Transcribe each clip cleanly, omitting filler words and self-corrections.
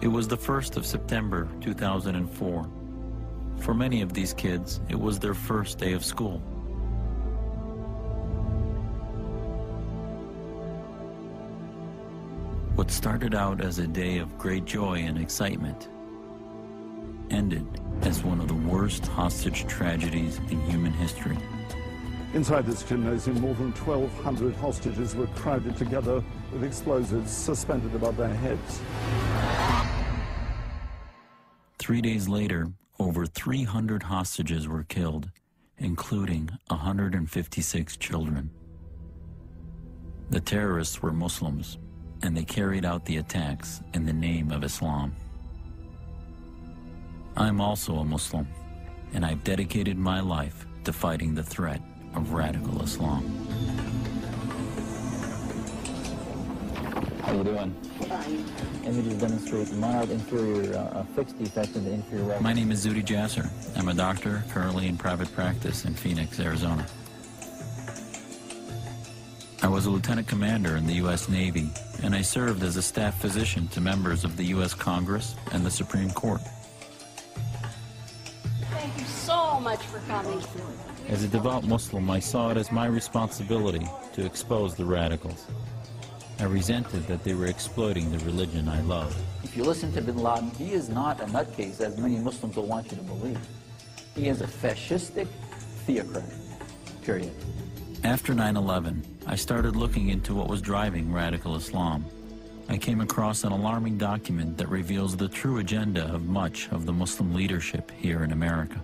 It was the 1st of September 2004. For many of these kids, it was their first day of school. What started out as a day of great joy and excitement ended as one of the worst hostage tragedies in human history. Inside this gymnasium, more than 1,200 hostages were crowded together with explosives suspended above their heads. 3 days later, over 300 hostages were killed, including 156 children. The terrorists were Muslims, and they carried out the attacks in the name of Islam. I'm also a Muslim, and I've dedicated my life to fighting the threat of radical Islam. How you doing? Fine. Images demonstrate mild inferior fixed defect in the inferior right. My name is Zudi Jasser. I'm a doctor currently in private practice in Phoenix, Arizona. I was a lieutenant commander in the U.S. Navy, and I served as a staff physician to members of the U.S. Congress and the Supreme Court. Thank you so much for coming. As a devout Muslim, I saw it as my responsibility to expose the radicals. I resented that they were exploiting the religion I love. If you listen to bin Laden, he is not a nutcase as many Muslims will want you to believe. He is a fascistic theocrat, period. After 9/11, I started looking into what was driving radical Islam. I came across an alarming document that reveals the true agenda of much of the Muslim leadership here in America.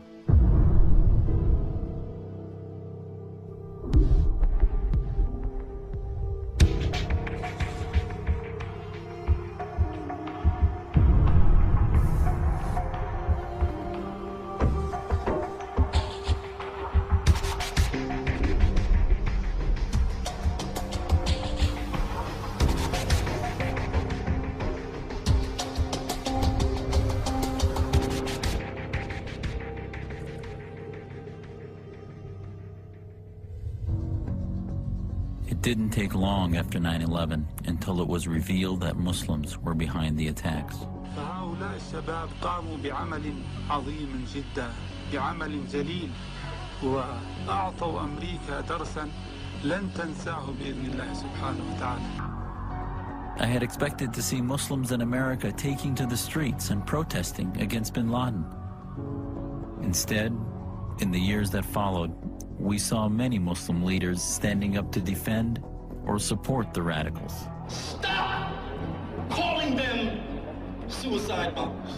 It didn't take long after 9/11 until it was revealed that Muslims were behind the attacks. فهؤلاء الشباب قاموا بعمل عظيم جدا، بعمل جليل، وأعطوا أمريكا درسا لن تنساه بإذن الله سبحانه وتعالى. I had expected to see Muslims in America taking to the streets and protesting against bin Laden. Instead, in the years that followed, we saw many Muslim leaders standing up to defend or support the radicals. Stop calling them suicide bombers.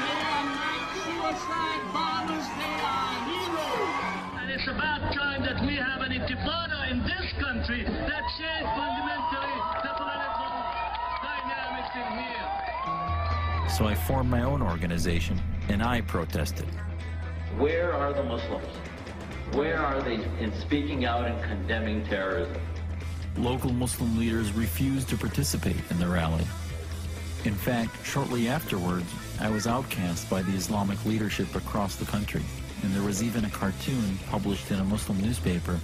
They are not suicide bombers, they are heroes. And it's about time that we have an intifada in this country that change fundamentally the political dynamics in here. So I formed my own organization, and I protested. Where are the Muslims? Where are they in speaking out and condemning terrorism? Local Muslim leaders refused to participate in the rally. In fact, shortly afterwards, I was outcast by the Islamic leadership across the country, and there was even a cartoon published in a Muslim newspaper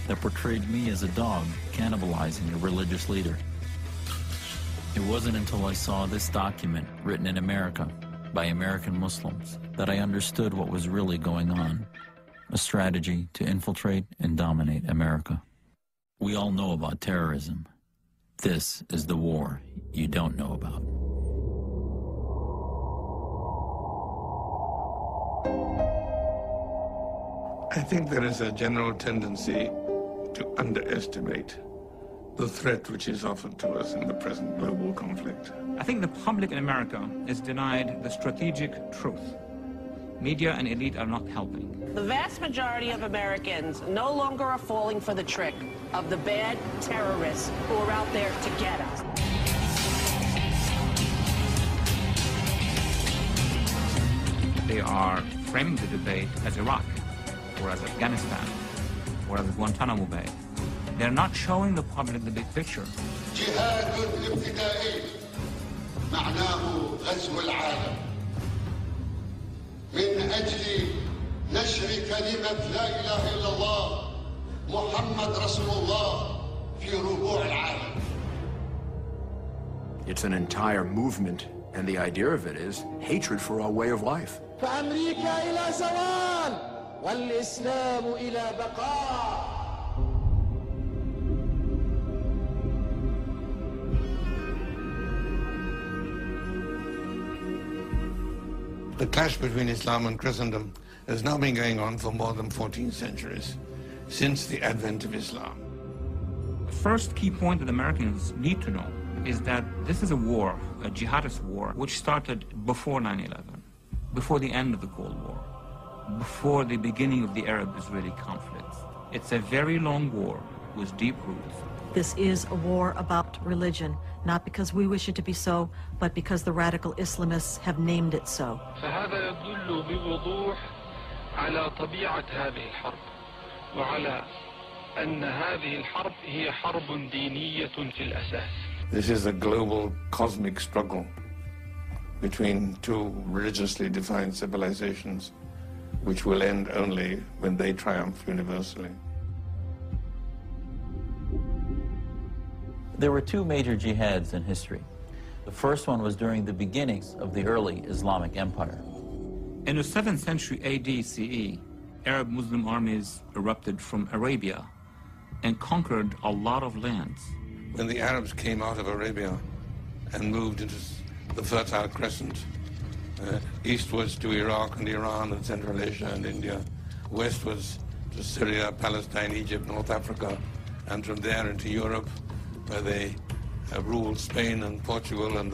that portrayed me as a dog cannibalizing a religious leader. It wasn't until I saw this document written in America by American Muslims that I understood what was really going on, a strategy to infiltrate and dominate America. We all know about terrorism. This is the war you don't know about. I think there is a general tendency to underestimate the threat which is offered to us in the present global conflict. I think the public in America is denied the strategic truth. Media and elite are not helping. The vast majority of Americans no longer are falling for the trick of the bad terrorists who are out there to get us. They are framing the debate as Iraq, or as Afghanistan, or as Guantanamo Bay. They're not showing the public the big picture. جهاد ابتدائي معناه غزو العالم من أجل نشر كلمة لا إله إلا الله محمد رسول الله في ربوع العالم. It's an entire movement, and the idea of it is hatred for our way of life. فأمريكا إلى زوال والإسلام إلى بقاء. The clash between Islam and Christendom has now been going on for more than 14 centuries, since the advent of Islam. The first key point that Americans need to know is that this is a war, a jihadist war, which started before 9/11, before the end of the Cold War, before the beginning of the Arab-Israeli conflict. It's a very long war with deep roots. This is a war about religion, not because we wish it to be so, but because the radical Islamists have named it so. فهذا يدل بوضوح على طبيعة هذه الحرب وعلى أن هذه الحرب هي حرب دينية في الأساس. This is a global cosmic struggle between two religiously defined civilizations, which will end only when they triumph universally. There were two major jihads in history. The first one was during the beginnings of the early Islamic Empire. In the 7th century AD CE, Arab Muslim armies erupted from Arabia and conquered a lot of lands. When the Arabs came out of Arabia and moved into the Fertile Crescent, eastwards to Iraq and Iran and Central Asia and India, westwards to Syria, Palestine, Egypt, North Africa, and from there into Europe, where they ruled Spain and Portugal and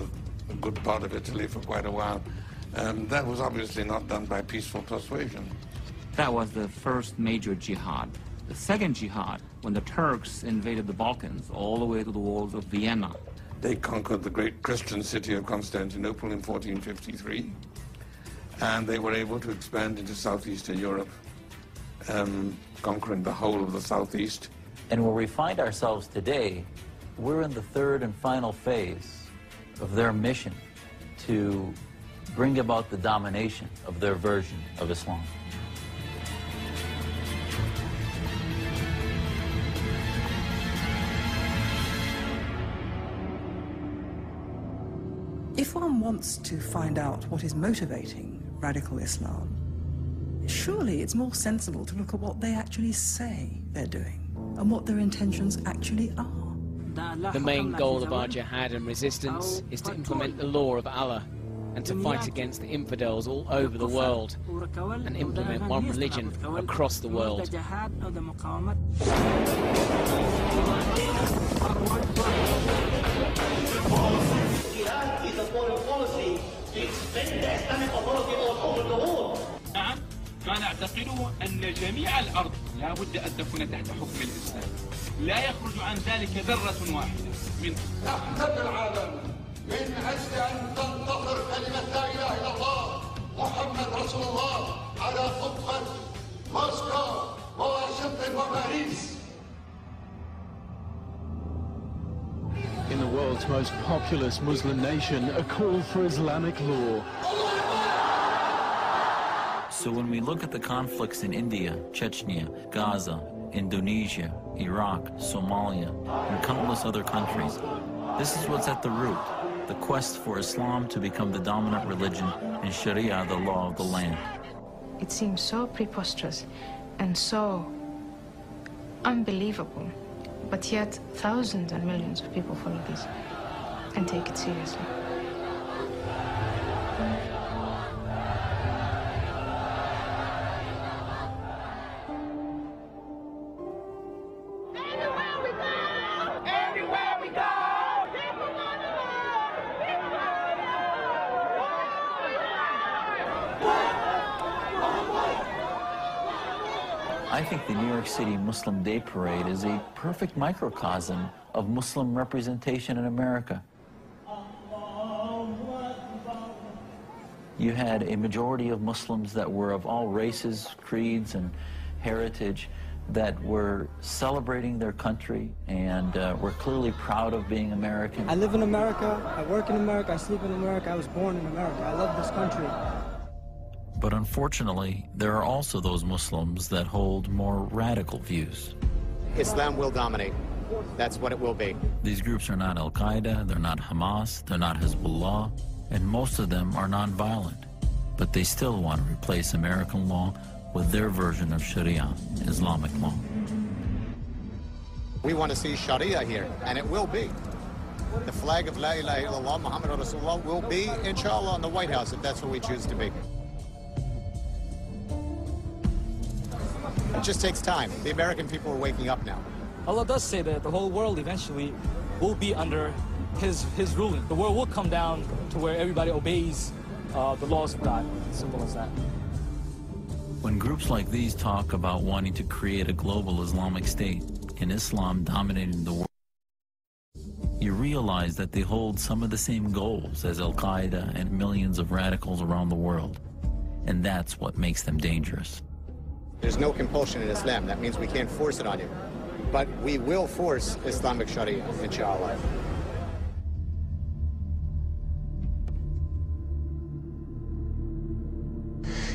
a good part of Italy for quite a while. That was obviously not done by peaceful persuasion. That was the first major jihad. The second jihad, when the Turks invaded the Balkans all the way to the walls of Vienna. They conquered the great Christian city of Constantinople in 1453, and they were able to expand into southeastern Europe, conquering the whole of the southeast. And where we find ourselves today, we're in the third and final phase of their mission to bring about the domination of their version of Islam. If one wants to find out what is motivating radical Islam, surely it's more sensible to look at what they actually say they're doing and what their intentions actually are. The main goal of our jihad and resistance is to implement the law of Allah and to fight against the infidels all over the world and implement one religion across the world. Jihad is a foreign policy to expand the Islamic authority all over the world. نعم، ما نعتقده أن جميع الأرض لا بد أن تكون تحت حكم الإسلام. لا يخرج عن ذلك ذرة واحدة منه. نحتل العالم من أجل أن تنتصر كلمة لا إله إلا الله محمد رسول الله على خطة موسكو وواشنطن وباريس. In the world's most populous Muslim nation, a call for Islamic law. So when we look at the conflicts in India, Chechnya, Gaza, Indonesia, Iraq, Somalia, and countless other countries, this is what's at the root, the quest for Islam to become the dominant religion and Sharia the law of the land. It seems so preposterous and so unbelievable, but yet thousands and millions of people follow this and take it seriously. I think the New York City Muslim Day Parade is a perfect microcosm of Muslim representation in America. You had a majority of Muslims that were of all races, creeds, and heritage that were celebrating their country and were clearly proud of being American. I live in America, I work in America, I sleep in America, I was born in America. I love this country. But unfortunately, there are also those Muslims that hold more radical views. Islam will dominate. that's what it will be. These groups are not Al-Qaeda, they're not Hamas, they're not Hezbollah, and most of them are non-violent. But they still want to replace American law with their version of Sharia, Islamic law. We want to see Sharia here, and it will be. The flag of La ilaha illallah, Muhammad Rasulullah, will be, inshallah, in the White House if that's what we choose to be. It just takes time. The American people are waking up now. Allah does say that the whole world eventually will be under his ruling. The world will come down to where everybody obeys the laws of God. Simple as that. When groups like these talk about wanting to create a global Islamic state and Islam dominating the world, you realize that they hold some of the same goals as Al-Qaeda and millions of radicals around the world. And that's what makes them dangerous. There's no compulsion in Islam. That means we can't force it on you. But we will force Islamic Sharia, inshallah.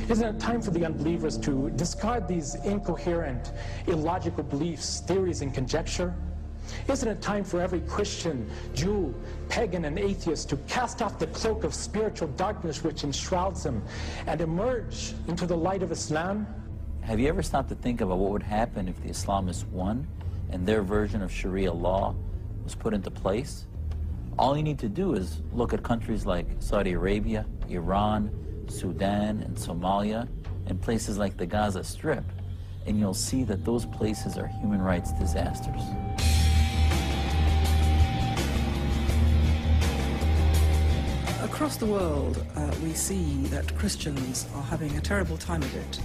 Isn't it time for the unbelievers to discard these incoherent, illogical beliefs, theories, and conjecture? Isn't it time for every Christian, Jew, pagan, and atheist to cast off the cloak of spiritual darkness which enshrouds them and emerge into the light of Islam? Have you ever stopped to think about what would happen if the Islamists won and their version of Sharia law was put into place? All you need to do is look at countries like Saudi Arabia, Iran, Sudan, and Somalia, and places like the Gaza Strip, and you'll see that those places are human rights disasters. Across the world, we see that Christians are having a terrible time of it.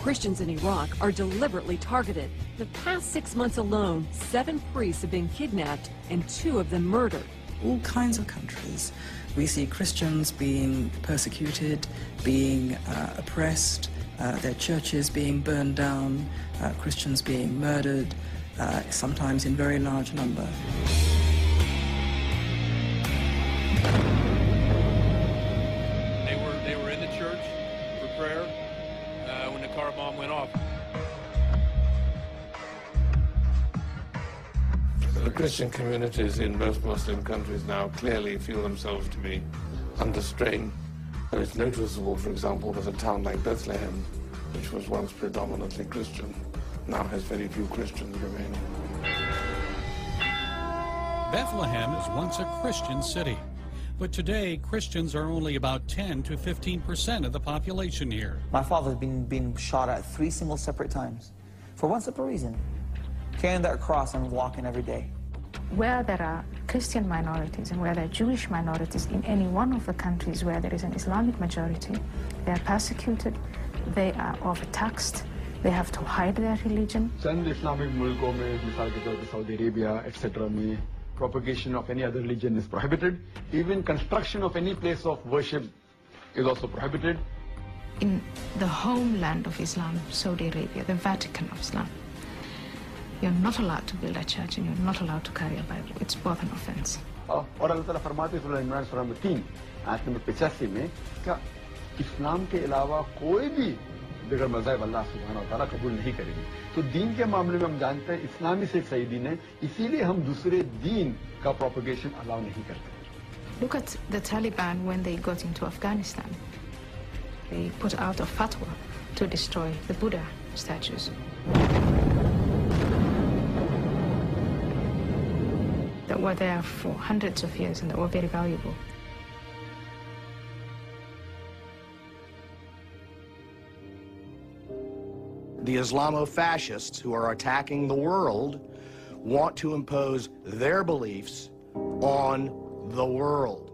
Christians in Iraq are deliberately targeted. The past 6 months alone, 7 priests have been kidnapped and 2 of them murdered. All kinds of countries, we see Christians being persecuted, being oppressed, their churches being burned down, Christians being murdered, sometimes in very large number. They were in the church for prayer when the car bomb went off. The Christian communities in most Muslim countries now clearly feel themselves to be under strain. And it's noticeable, for example, that a town like Bethlehem, which was once predominantly Christian, now has very few Christians remaining. Bethlehem is once a Christian city, but today Christians are only about 10 to 15% of the population here. My father's been shot at 3 single separate times for one simple reason: carrying that cross and walking every day. Where there are Christian minorities and where there are Jewish minorities in any one of the countries where there is an Islamic majority, they are persecuted, they are overtaxed, they have to hide their religion. Some Islamic mulko mein, misal ke taur pe Saudi Arabia, etc. mein, propagation of any other religion is prohibited. Even construction of any place of worship is also prohibited. In the homeland of Islam, Saudi Arabia, the Vatican of Islam, you're not allowed to build a church and you're not allowed to carry a Bible. It's both an offense. और अल्लाह ताला फरमाते हैं सूरह इमरान सूरह 3 आयत number 85 में कि इस्लाम के अलावा कोई भी बगैर मज़हब अल्लाह सुब्हानहू व तआला कबूल नहीं करेंगे। तो दीन के मामले में हम जानते हैं इस्लामी से सही दीन है, इसीलिए हम दूसरे दीन का प्रोपगेशन अलाउ नहीं करते। Look at the Taliban when they got into Afghanistan. They put out a fatwa to destroy the Buddha statues. That were there for hundreds of years and that were very valuable. The Islamo-fascists who are attacking the world want to impose their beliefs on the world.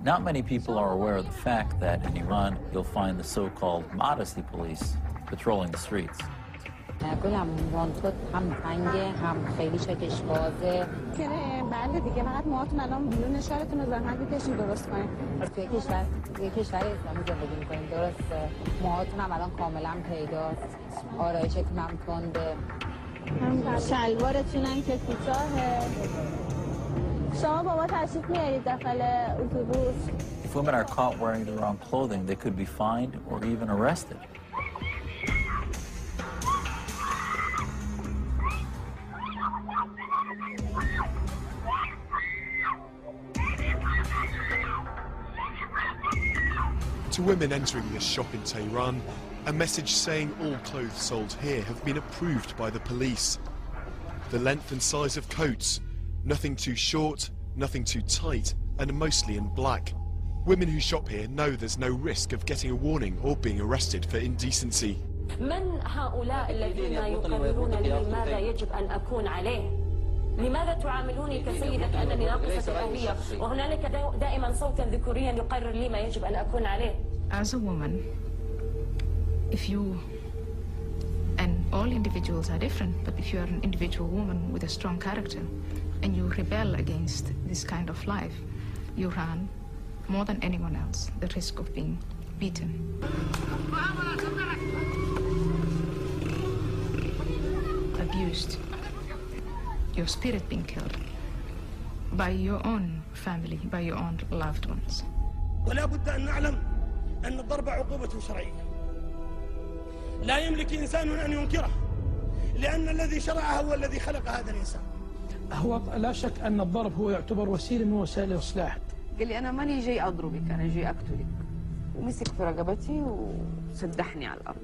Not many people are aware of the fact that in Iran you'll find the so-called modesty police patrolling the streets. If women are caught wearing the wrong clothing, they could be fined or even arrested. To women entering this shop in Tehran, a message saying all clothes sold here have been approved by the police. The length and size of coats, nothing too short, nothing too tight, and mostly in black. Women who shop here know there's no risk of getting a warning or being arrested for indecency. من هؤلاء الذين يقررون لي ماذا يجب أن أكون عليه؟ لماذا تعاملوني كسيدة كأنني ناقصة الهوية وهنالك دائما صوت ذكوريا يقرر لي ما يجب أن أكون عليه؟ As a woman, if you, and all individuals are different, but if you are an individual woman with a strong character and you rebel against this kind of life, you run more than anyone else the risk of being beaten. Abused, your spirit being killed by your own family, by your own loved ones. ولا بد أن نعلم أن الضرب عقوبة شرعية لا يملك إنسان أن ينكره لأن الذي شرعها هو الذي خلق هذا الإنسان. هو لا شك أن الضرب هو يعتبر وسيلة من وسائل الإصلاح. قال لي أنا ماني جاي أضربك، أنا جاي أقتلك. ومسك في رقبتي وسدحني على الأرض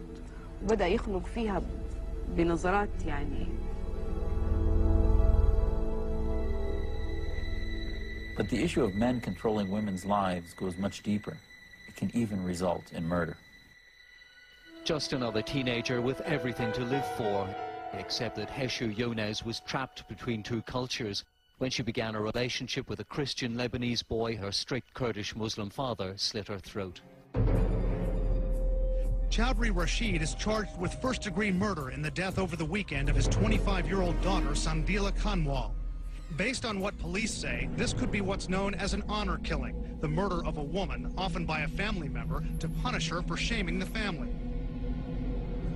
وبدأ يخنق فيها بنظرات يعني. But the issue of men controlling women's lives goes much deeper. It can even result in murder. Just another teenager with everything to live for, except that Heshu Yonez was trapped between two cultures. When she began a relationship with a Christian Lebanese boy, her strict Kurdish Muslim father slit her throat. Chowdhury Rashid is charged with first-degree murder in the death over the weekend of his 25-year-old daughter, Sandila Kanwal. Based on what police say, this could be what's known as an honor killing, the murder of a woman, often by a family member, to punish her for shaming the family.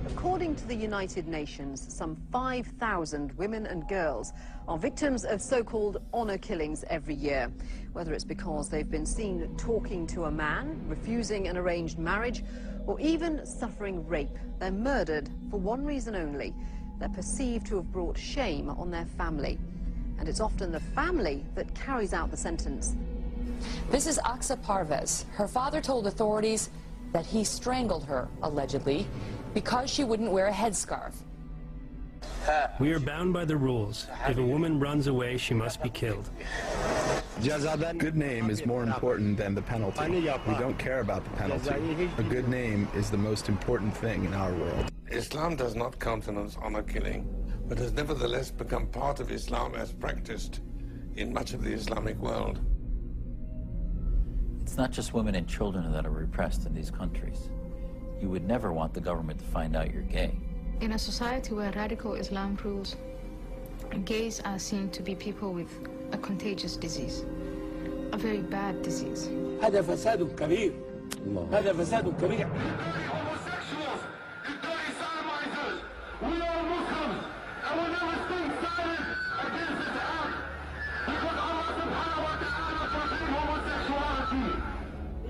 According to the United Nations, some 5,000 women and girls are victims of so-called honor killings every year. Whether it's because they've been seen talking to a man, refusing an arranged marriage, or even suffering rape, they're murdered for one reason only. They're perceived to have brought shame on their family. And it's often the family that carries out the sentence. This is Aksa Parvez. Her father told authorities that he strangled her, allegedly, because she wouldn't wear a headscarf. We are bound by the rules. If a woman runs away, she must be killed. Good name is more important than the penalty. We don't care about the penalty. A good name is the most important thing in our world. Islam does not countenance honor killing, but has nevertheless become part of Islam as practiced in much of the Islamic world. It's not just women and children that are repressed in these countries. You would never want the government to find out you're gay. In a society where radical Islam rules, gays are seen to be people with a contagious disease, a very bad disease. هذا فساد كبير. هذا فساد كبير.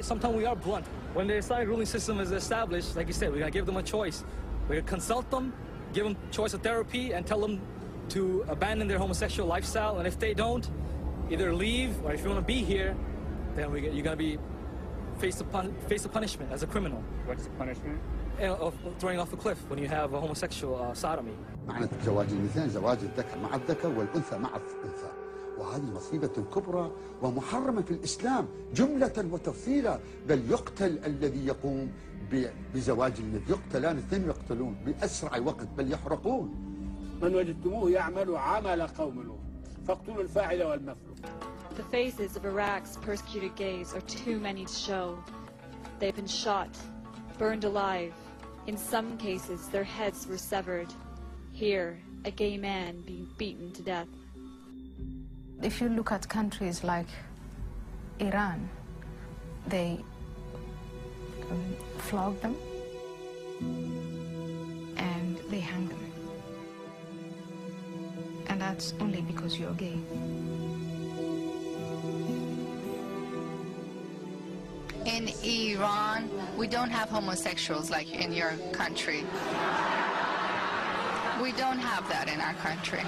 Sometimes we are blunt. When the Islamic ruling system is established, like you said, we're going to give them a choice. We're going to consult them, give them choice of therapy, and tell them to abandon their homosexual lifestyle. And if they don't, either leave, or if you want to be here, then you're going to be face the punishment as a criminal. What's the punishment? Of throwing off a cliff when you have a homosexual sodomy. معنى زواج النساء زواج الذكر مع الذكر والأنثى مع الأنثى. وهذه مصيبة كبرى ومحرمة في الإسلام جملة وتفصيلا، بل يقتل الذي يقوم بزواج الذي يقتلان، الاثنين يقتلون بأسرع وقت بل يحرقون. من وجدتموه يعمل عمل قوم لوط فاقتلوا الفاعل والمفعول. The faces of Iraq's persecuted gays are too many to show. They've been shot, burned alive. In some cases, their heads were severed. Here, a gay man being beaten to death. If you look at countries like Iran, they flog them and they hang them. And that's only because you're gay. In Iran, we don't have homosexuals like in your country. We don't have that in our country.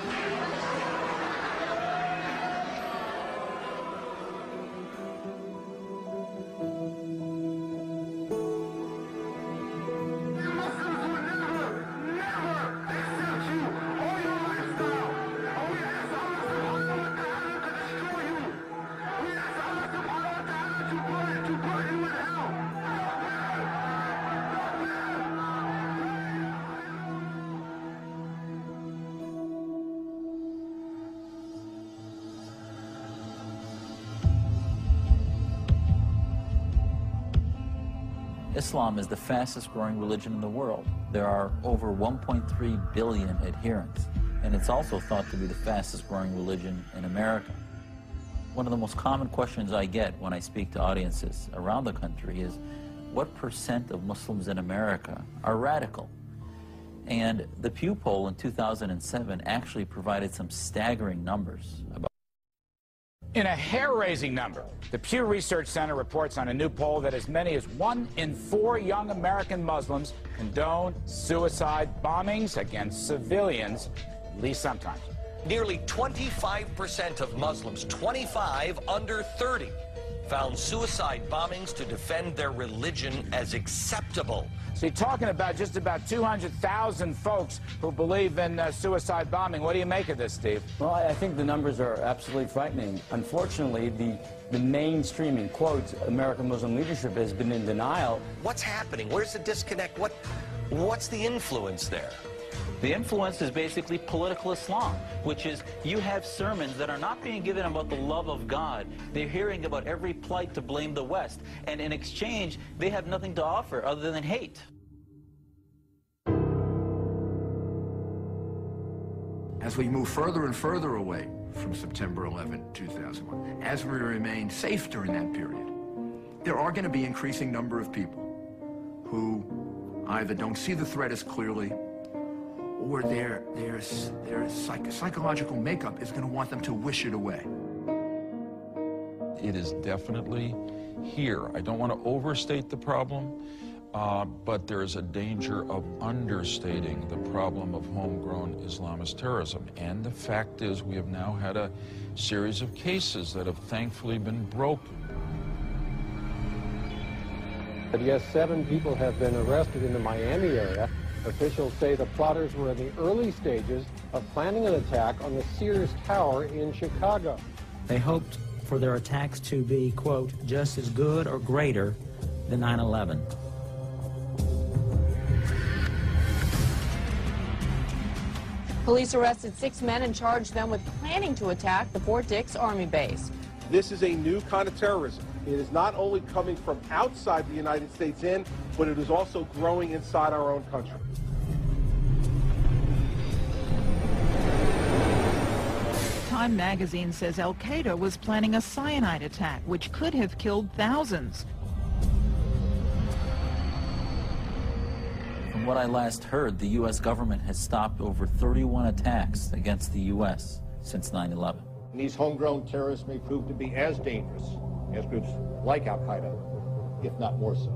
Islam is the fastest growing religion in the world. There are over 1.3 billion adherents, and it's also thought to be the fastest growing religion in America. One of the most common questions I get when I speak to audiences around the country is, what % of Muslims in America are radical? And the Pew poll in 2007 actually provided some staggering numbers about. In a hair-raising number, the Pew Research Center reports on a new poll that as many as 1 in 4 young American Muslims condone suicide bombings against civilians, at least sometimes. Nearly 25% of Muslims, 25 under 30, found suicide bombings to defend their religion as acceptable. So you're talking about just about 200,000 folks who believe in suicide bombing. What do you make of this, Steve? Well, I think the numbers are absolutely frightening. Unfortunately, the mainstream, in quotes, American Muslim leadership has been in denial. What's happening? Where's the disconnect? What's the influence there? The influence is basically political Islam, which is you have sermons that are not being given about the love of God. They're hearing about every plight to blame the West. And in exchange, they have nothing to offer other than hate. As we move further and further away from September 11, 2001, as we remain safe during that period, there are going to be increasing number of people who either don't see the threat as clearly, or their psychological makeup is going to want them to wish it away. It is definitely here. I don't want to overstate the problem, but there is a danger of understating the problem of homegrown Islamist terrorism. And the fact is, we have now had a series of cases that have thankfully been broken. But yes, 7 people have been arrested in the Miami area. Officials say the plotters were in the early stages of planning an attack on the Sears Tower in Chicago. They hoped for their attacks to be, quote, just as good or greater than 9/11. Police arrested 6 men and charged them with planning to attack the Fort Dix Army base. This is a new kind of terrorism. It is not only coming from outside the United States in, but it is also growing inside our own country. Time magazine says Al-Qaeda was planning a cyanide attack, which could have killed thousands. From what I last heard, the U.S. government has stopped over 31 attacks against the U.S. since 9/11. These homegrown terrorists may prove to be as dangerous as groups like Al-Qaeda, if not more so.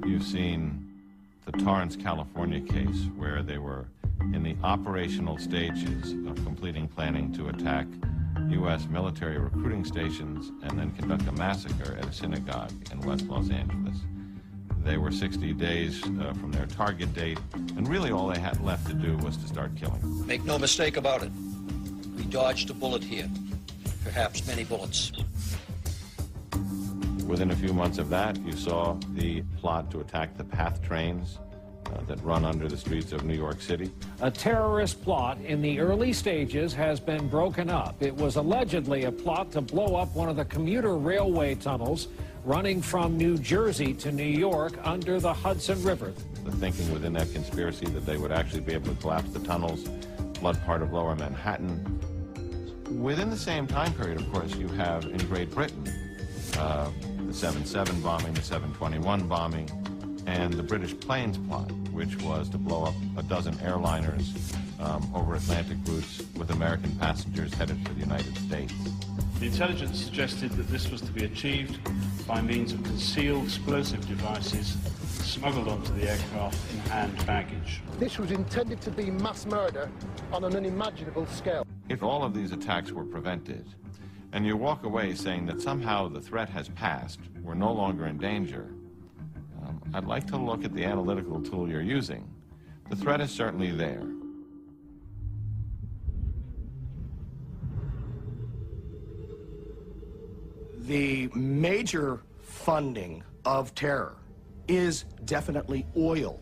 You've seen the Torrance, California case where they were in the operational stages of completing planning to attack U.S. military recruiting stations and then conduct a massacre at a synagogue in West Los Angeles. They were 60 days from their target date, and really all they had left to do was to start killing. Make no mistake about it. We dodged a bullet here. Perhaps many bullets. Within a few months of that, you saw the plot to attack the PATH trains that run under the streets of New York City. A terrorist plot in the early stages has been broken up. It was allegedly a plot to blow up one of the commuter railway tunnels running from New Jersey to New York under the Hudson River. The thinking within that conspiracy that they would actually be able to collapse the tunnels, flood part of lower Manhattan. Within the same time period, of course, you have in Great Britain the 7/7 bombing, the 7/21 bombing, and the British planes plot, which was to blow up a dozen airliners over Atlantic routes with American passengers headed for the United States. The intelligence suggested that this was to be achieved by means of concealed explosive devices smuggled onto the aircraft in hand baggage. This was intended to be mass murder on an unimaginable scale. If all of these attacks were prevented, and you walk away saying that somehow the threat has passed, we're no longer in danger, I'd like to look at the analytical tool you're using. The threat is certainly there. The major funding of terror is definitely oil.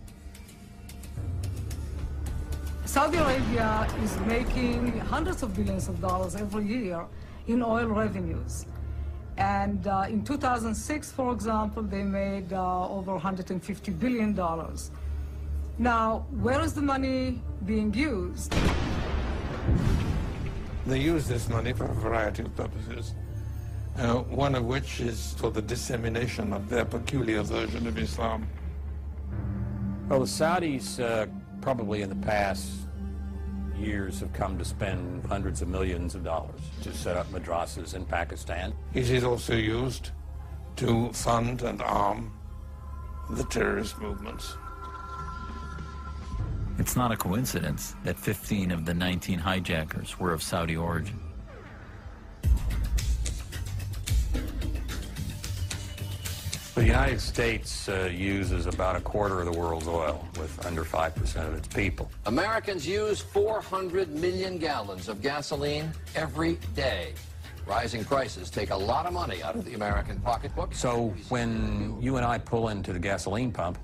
Saudi Arabia is making hundreds of billions of dollars every year in oil revenues. And in 2006, for example, they made over $150 billion. Now, where is the money being used? They use this money for a variety of purposes, one of which is for the dissemination of their peculiar version of Islam. Well, the Saudis probably in the past years have come to spend hundreds of millions of dollars to set up madrasas in Pakistan. It is also used to fund and arm the terrorist movements. It's not a coincidence that 15 of the 19 hijackers were of Saudi origin. The United States uses about a quarter of the world's oil, with under 5% of its people. Americans use 400 million gallons of gasoline every day. Rising prices take a lot of money out of the American pocketbook. So when you and I pull into the gasoline pump,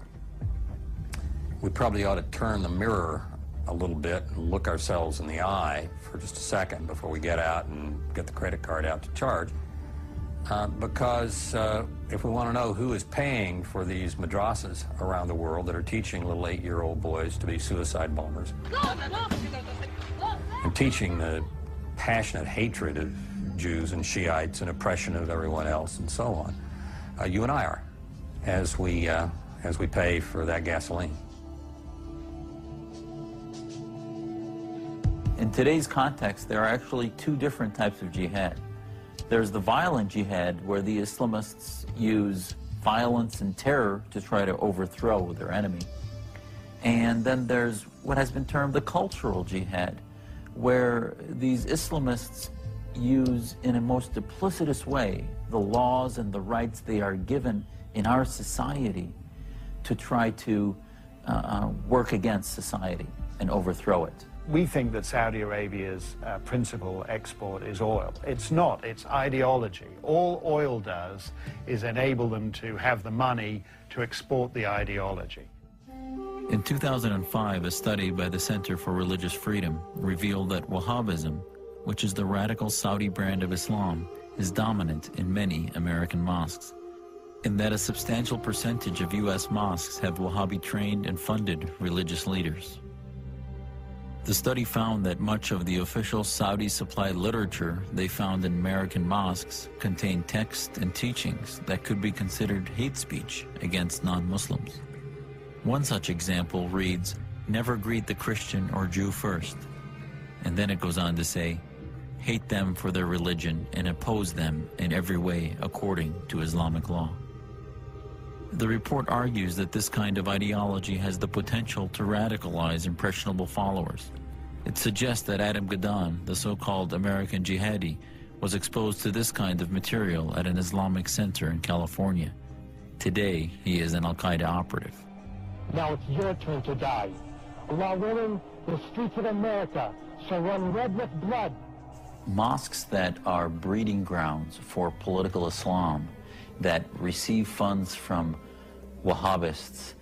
we probably ought to turn the mirror a little bit and look ourselves in the eye for just a second before we get out and get the credit card out to charge. Because if we want to know who is paying for these madrasas around the world that are teaching little 8-year-old boys to be suicide bombers and teaching the passionate hatred of Jews and Shiites and oppression of everyone else and so on, you and I are, as we pay for that gasoline. In today's context, there are actually two different types of jihad. There's the violent jihad, where the Islamists use violence and terror to try to overthrow their enemy. And then there's what has been termed the cultural jihad, where these Islamists use in a most duplicitous way the laws and the rights they are given in our society to try to work against society and overthrow it. We think that Saudi Arabia's principal export is oil. It's not, it's ideology. All oil does is enable them to have the money to export the ideology. In 2005, a study by the Center for Religious Freedom revealed that Wahhabism, which is the radical Saudi brand of Islam, is dominant in many American mosques, and that a substantial percentage of U.S. mosques have Wahhabi-trained and funded religious leaders. The study found that much of the official Saudi-supplied literature they found in American mosques contained texts and teachings that could be considered hate speech against non-Muslims. One such example reads, "Never greet the Christian or Jew first." And then it goes on to say, "Hate them for their religion and oppose them in every way according to Islamic law." The report argues that this kind of ideology has the potential to radicalize impressionable followers. It suggests that Adam Gadon, the so-called American jihadi, was exposed to this kind of material at an Islamic center in California. Today, he is an Al-Qaeda operative. Now it's your turn to die. While willing, the streets of America shall run red with blood. Mosques that are breeding grounds for political Islam, that receive funds from Wahhabists,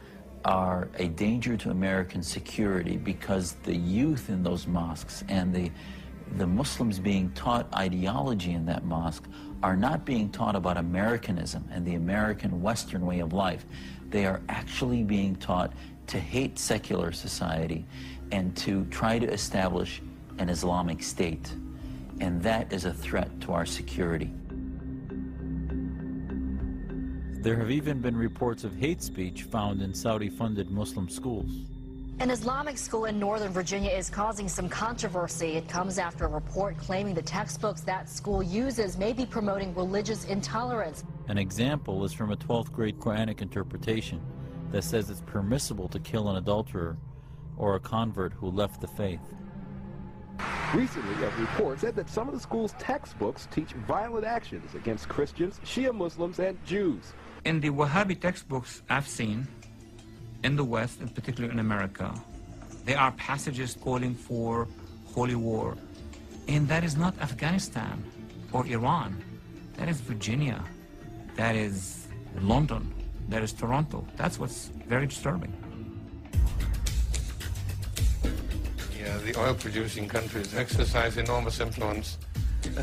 are a danger to American security because the youth in those mosques and the Muslims being taught ideology in that mosque are not being taught about Americanism and the American Western way of life. They are actually being taught to hate secular society and to try to establish an Islamic state. And that is a threat to our security. There have even been reports of hate speech found in Saudi-funded Muslim schools. An Islamic school in Northern Virginia is causing some controversy. It comes after a report claiming the textbooks that school uses may be promoting religious intolerance. An example is from a 12th grade Quranic interpretation that says it's permissible to kill an adulterer or a convert who left the faith. Recently, a report said that some of the school's textbooks teach violent actions against Christians, Shia Muslims, and Jews. In the Wahhabi textbooks I've seen, in the West, and particularly in America, there are passages calling for holy war. And that is not Afghanistan or Iran. That is Virginia. That is London. That is Toronto. That's what's very disturbing. Yeah, the oil-producing countries exercise enormous influence,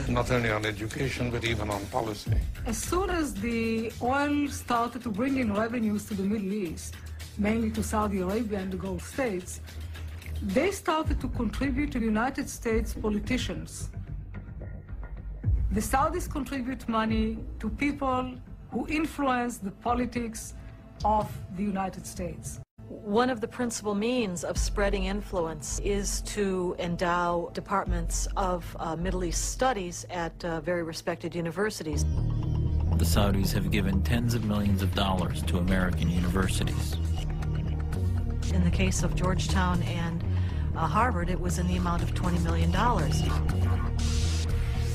not only on education, but even on policy. As soon as the oil started to bring in revenues to the Middle East, mainly to Saudi Arabia and the Gulf states, they started to contribute to the United States politicians. The Saudis contribute money to people who influence the politics of the United States. One of the principal means of spreading influence is to endow departments of Middle East studies at very respected universities. The Saudis have given tens of millions of dollars to American universities. In the case of Georgetown and Harvard, it was in the amount of $20 million.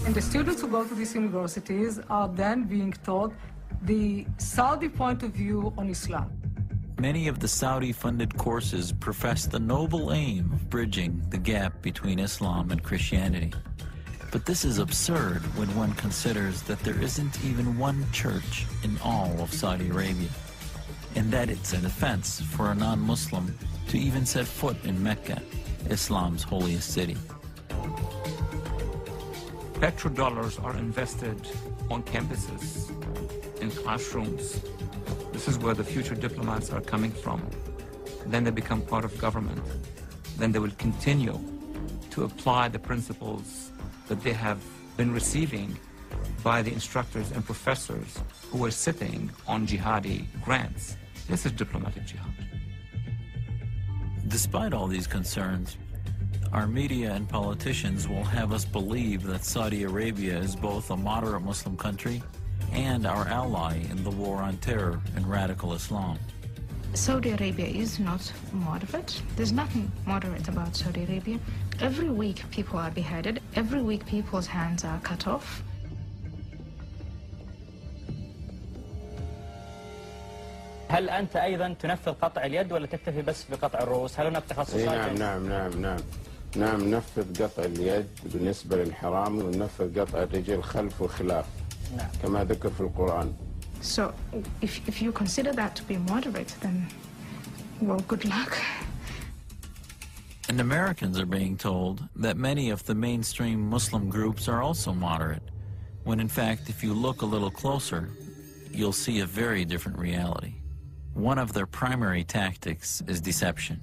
And the students who go to these universities are then being taught the Saudi point of view on Islam. Many of the Saudi-funded courses profess the noble aim of bridging the gap between Islam and Christianity. But this is absurd when one considers that there isn't even one church in all of Saudi Arabia, and that it's an offense for a non-Muslim to even set foot in Mecca, Islam's holiest city. Petrodollars are invested on campuses, in classrooms. This is where the future diplomats are coming from. Then they become part of government. Then they will continue to apply the principles that they have been receiving by the instructors and professors who are sitting on jihadi grants. This is diplomatic jihad. Despite all these concerns, our media and politicians will have us believe that Saudi Arabia is both a moderate Muslim country and our ally in the war on terror and radical Islam. Saudi Arabia is not moderate. There's nothing moderate about Saudi Arabia. Every week people are beheaded. Every week people's hands are cut off. هل أنت أيضا تنفذ قطع اليد ولا تكتفي بس بقطع الرؤوس؟ هل هناك تخصصات؟ نعم ننفذ قطع اليد بالنسبة للحرامي وننفذ قطع الرجل خلف وخلاف كما ذكر في القرآن. So if you consider that to be moderate, then well, good luck. And Americans are being told that many of the mainstream Muslim groups are also moderate, when in fact, if you look a little closer, you'll see a very different reality. One of their primary tactics is deception.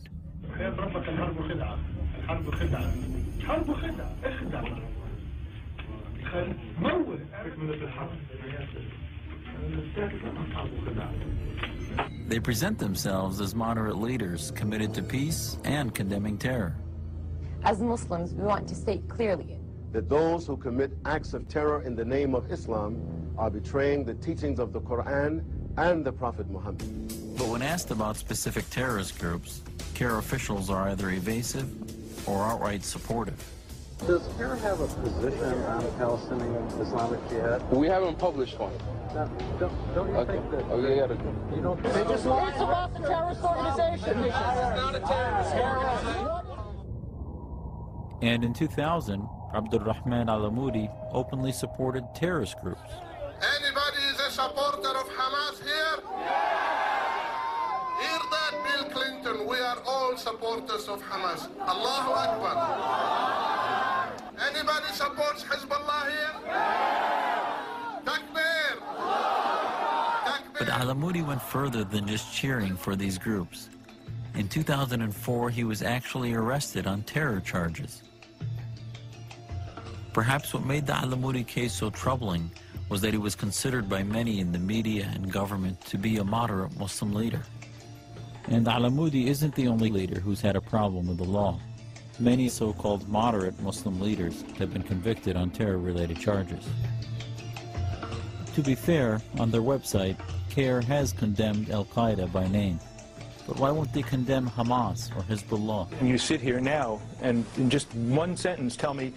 They present themselves as moderate leaders committed to peace and condemning terror. As Muslims, we want to state clearly that those who commit acts of terror in the name of Islam are betraying the teachings of the Qur'an and the Prophet Muhammad. But when asked about specific terrorist groups, CARE officials are either evasive or outright supportive. Does CARE have a position on Palestinian Islamic Jihad? We haven't published one. No, don't you think that... Oh, you gotta... You don't think... They just want... It's about the terrorist organization. This is not a terrorist. And in 2000, Abdurrahman al-Amoudi openly supported terrorist groups. Anybody is a supporter of Hamas here? Hear that, Bill Clinton? We are all supporters of Hamas. Allahu Akbar. Anybody supports Hezbollah here? Takbir. But al-Amoudi went further than just cheering for these groups. In 2004, he was actually arrested on terror charges. Perhaps what made the al-Amoudi case so troubling was that he was considered by many in the media and government to be a moderate Muslim leader. And Alamoudi isn't the only leader who's had a problem with the law. Many so-called moderate Muslim leaders have been convicted on terror-related charges. To be fair, on their website, CARE has condemned Al-Qaeda by name. But why won't they condemn Hamas or Hezbollah? And you sit here now and in just one sentence tell me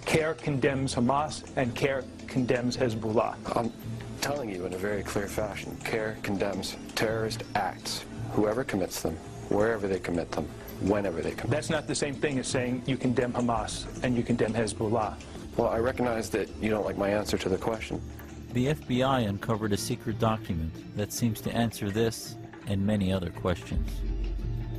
CARE condemns Hamas and CARE condemns Hezbollah. I'm telling you in a very clear fashion, CARE condemns terrorist acts, whoever commits them, wherever they commit them, whenever they commit them. That's not the same thing as saying you condemn Hamas and you condemn Hezbollah. Well, I recognize that you don't like my answer to the question. The FBI uncovered a secret document that seems to answer this and many other questions.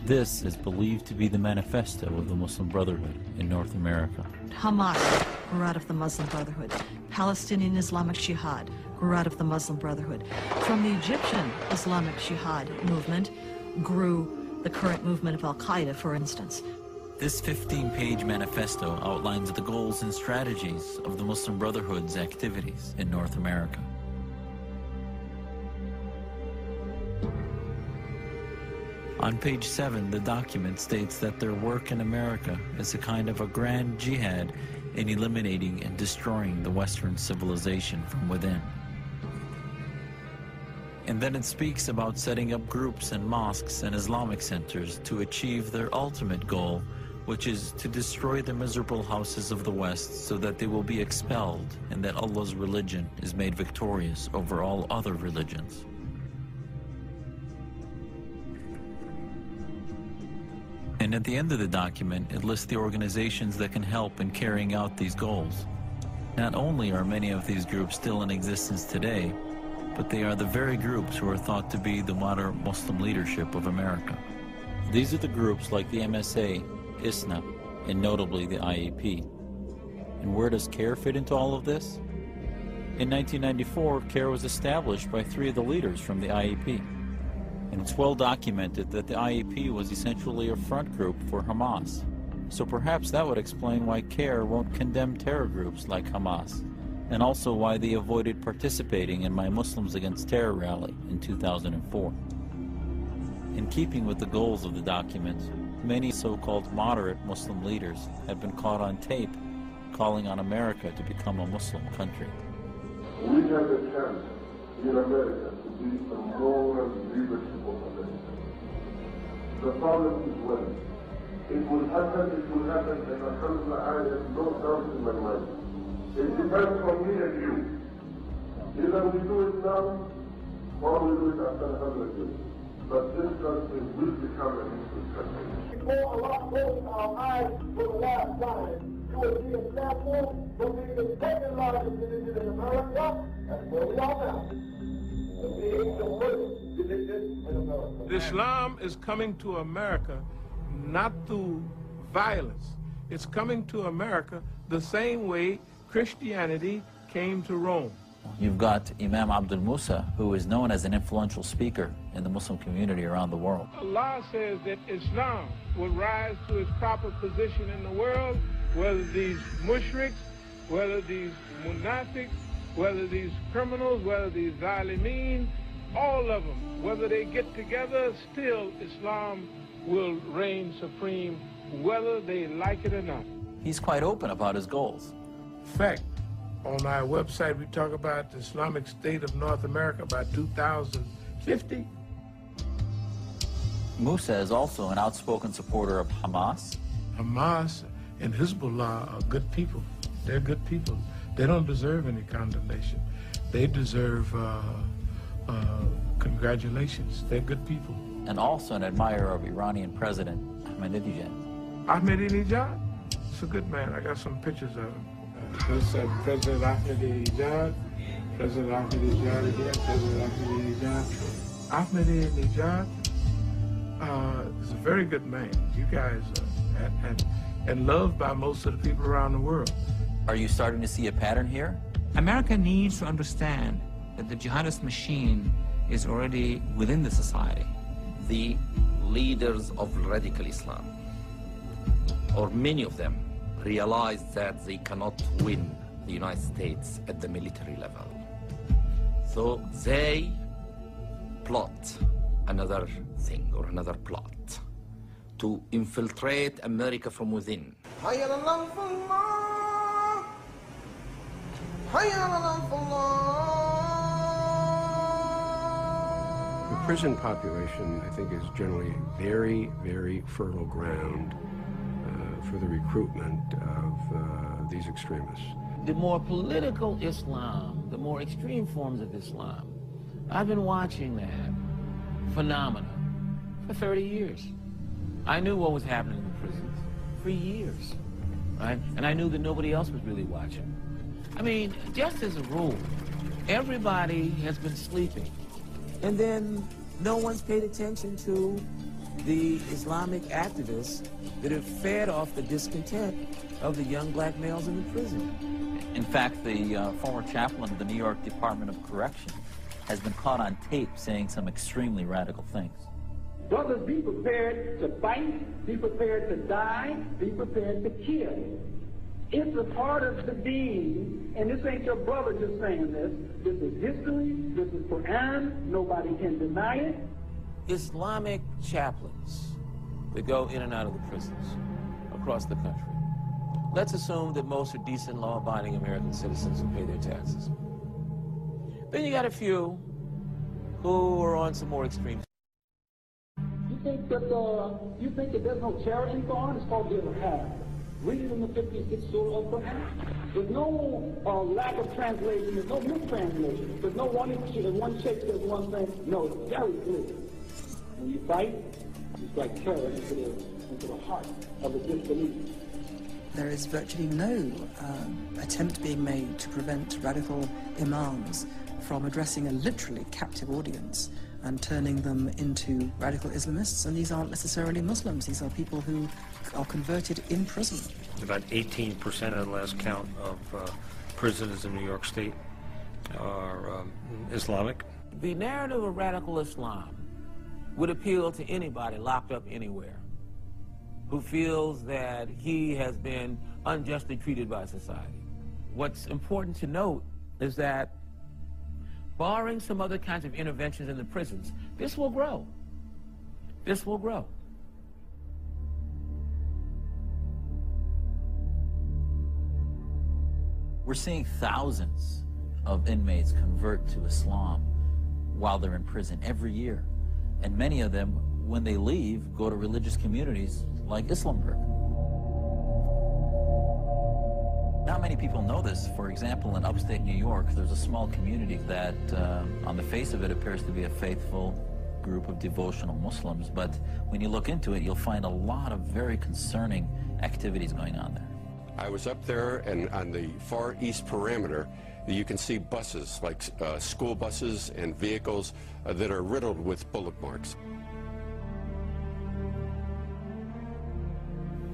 This is believed to be the manifesto of the Muslim Brotherhood in North America. Hamas grew out of the Muslim Brotherhood. Palestinian Islamic Jihad grew out of the Muslim Brotherhood. From the Egyptian Islamic Jihad movement grew the current movement of Al-Qaeda, for instance. This 15-page manifesto outlines the goals and strategies of the Muslim Brotherhood's activities in North America. On page 7, the document states that their work in America is a kind of a grand jihad in eliminating and destroying the Western civilization from within. And then it speaks about setting up groups and mosques and Islamic centers to achieve their ultimate goal, which is to destroy the miserable houses of the West so that they will be expelled and that Allah's religion is made victorious over all other religions. And at the end of the document, it lists the organizations that can help in carrying out these goals. Not only are many of these groups still in existence today, but they are the very groups who are thought to be the modern Muslim leadership of America. These are the groups like the MSA, ISNA, and notably the IEP. And where does CARE fit into all of this? In 1994, CARE was established by 3 of the leaders from the IEP. And it's well documented that the IEP was essentially a front group for Hamas. So perhaps that would explain why CARE won't condemn terror groups like Hamas, and also why they avoided participating in my Muslims Against Terror rally in 2004. In keeping with the goals of the document, many so-called moderate Muslim leaders have been caught on tape calling on America to become a Muslim country. We have a chance in America to be a moral leadership of America. The problem is when it will happen, and Alhamdulillah, I have no doubt in my mind. It depends on me and you. Either we do it now, or we do it after 100 years. But this country will become a Muslim country. Before Allah closed our eyes for the last time, you will see a example of being the second largest religion in America, and where we are now. Being the first religion in America. Islam is coming to America not through violence. It's coming to America the same way Christianity came to Rome. You've got Imam Abdul Musa, who is known as an influential speaker in the Muslim community around the world. Allah says that Islam will rise to its proper position in the world, whether these mushriks, whether these munafiqs, whether these criminals, whether these zalimeen, all of them, whether they get together, still Islam will reign supreme, whether they like it or not. He's quite open about his goals. In fact, on our website, we talk about the Islamic State of North America by 2050. Musa is also an outspoken supporter of Hamas. Hamas and Hezbollah are good people. They're good people. They don't deserve any condemnation. They deserve congratulations. They're good people. And also an admirer of Iranian President Ahmadinejad. Ahmadinejad? He's a good man. I got some pictures of him. This President Ahmadinejad, President Ahmadinejad again, President Ahmadinejad. Ahmadinejad is a very good man. You guys and loved by most of the people around the world. Are you starting to see a pattern here? America needs to understand that the jihadist machine is already within the society. The leaders of radical Islam, or many of them, realize that they cannot win the United States at the military level. So they plot another thing or another plot to infiltrate America from within. The prison population, I think, is generally very, very fertile ground for the recruitment of these extremists. The more political Islam, the more extreme forms of Islam, I've been watching that phenomenon for 30 years. I knew what was happening in the prisons for years, right? And I knew that nobody else was really watching. I mean, just as a rule, everybody has been sleeping. And then no one's paid attention to the Islamic activists that have fed off the discontent of the young black males in the prison. In fact, the former chaplain of the New York Department of Correction has been caught on tape saying some extremely radical things. Brothers, be prepared to fight, be prepared to die, be prepared to kill. It's a part of the deen, and this ain't your brother just saying this. This is history, this is Qur'an, nobody can deny it. Islamic chaplains that go in and out of the prisons across the country. Let's assume that most are decent, law-abiding American citizens who pay their taxes. Then you got a few who are on some more extreme. You think that there's no terror in Qur'an? It's called Jihad. Read it in the 56th surah of Qur'an. There's no lack of translation. There's no mistranslation. There's no one shape says one thing. No, it's very clear. When you fight, you strike terror into the heart of the disbelievers. There is virtually no attempt being made to prevent radical imams from addressing a literally captive audience and turning them into radical Islamists. And these aren't necessarily Muslims. These are people who are converted in prison. About 18% at the last count of prisoners in New York State are Islamic. The narrative of radical Islam would appeal to anybody locked up anywhere who feels that he has been unjustly treated by society. What's important to note is that barring some other kinds of interventions in the prisons, this will grow. This will grow. We're seeing thousands of inmates convert to Islam while they're in prison every year. And many of them, when they leave, go to religious communities like Islamburg. Not many people know this. For example, in upstate New York, there's a small community that, on the face of it, appears to be a faithful group of devotional Muslims. But when you look into it, you'll find a lot of very concerning activities going on there. I was up there, and on the far east perimeter, you can see buses, like school buses and vehicles that are riddled with bullet marks.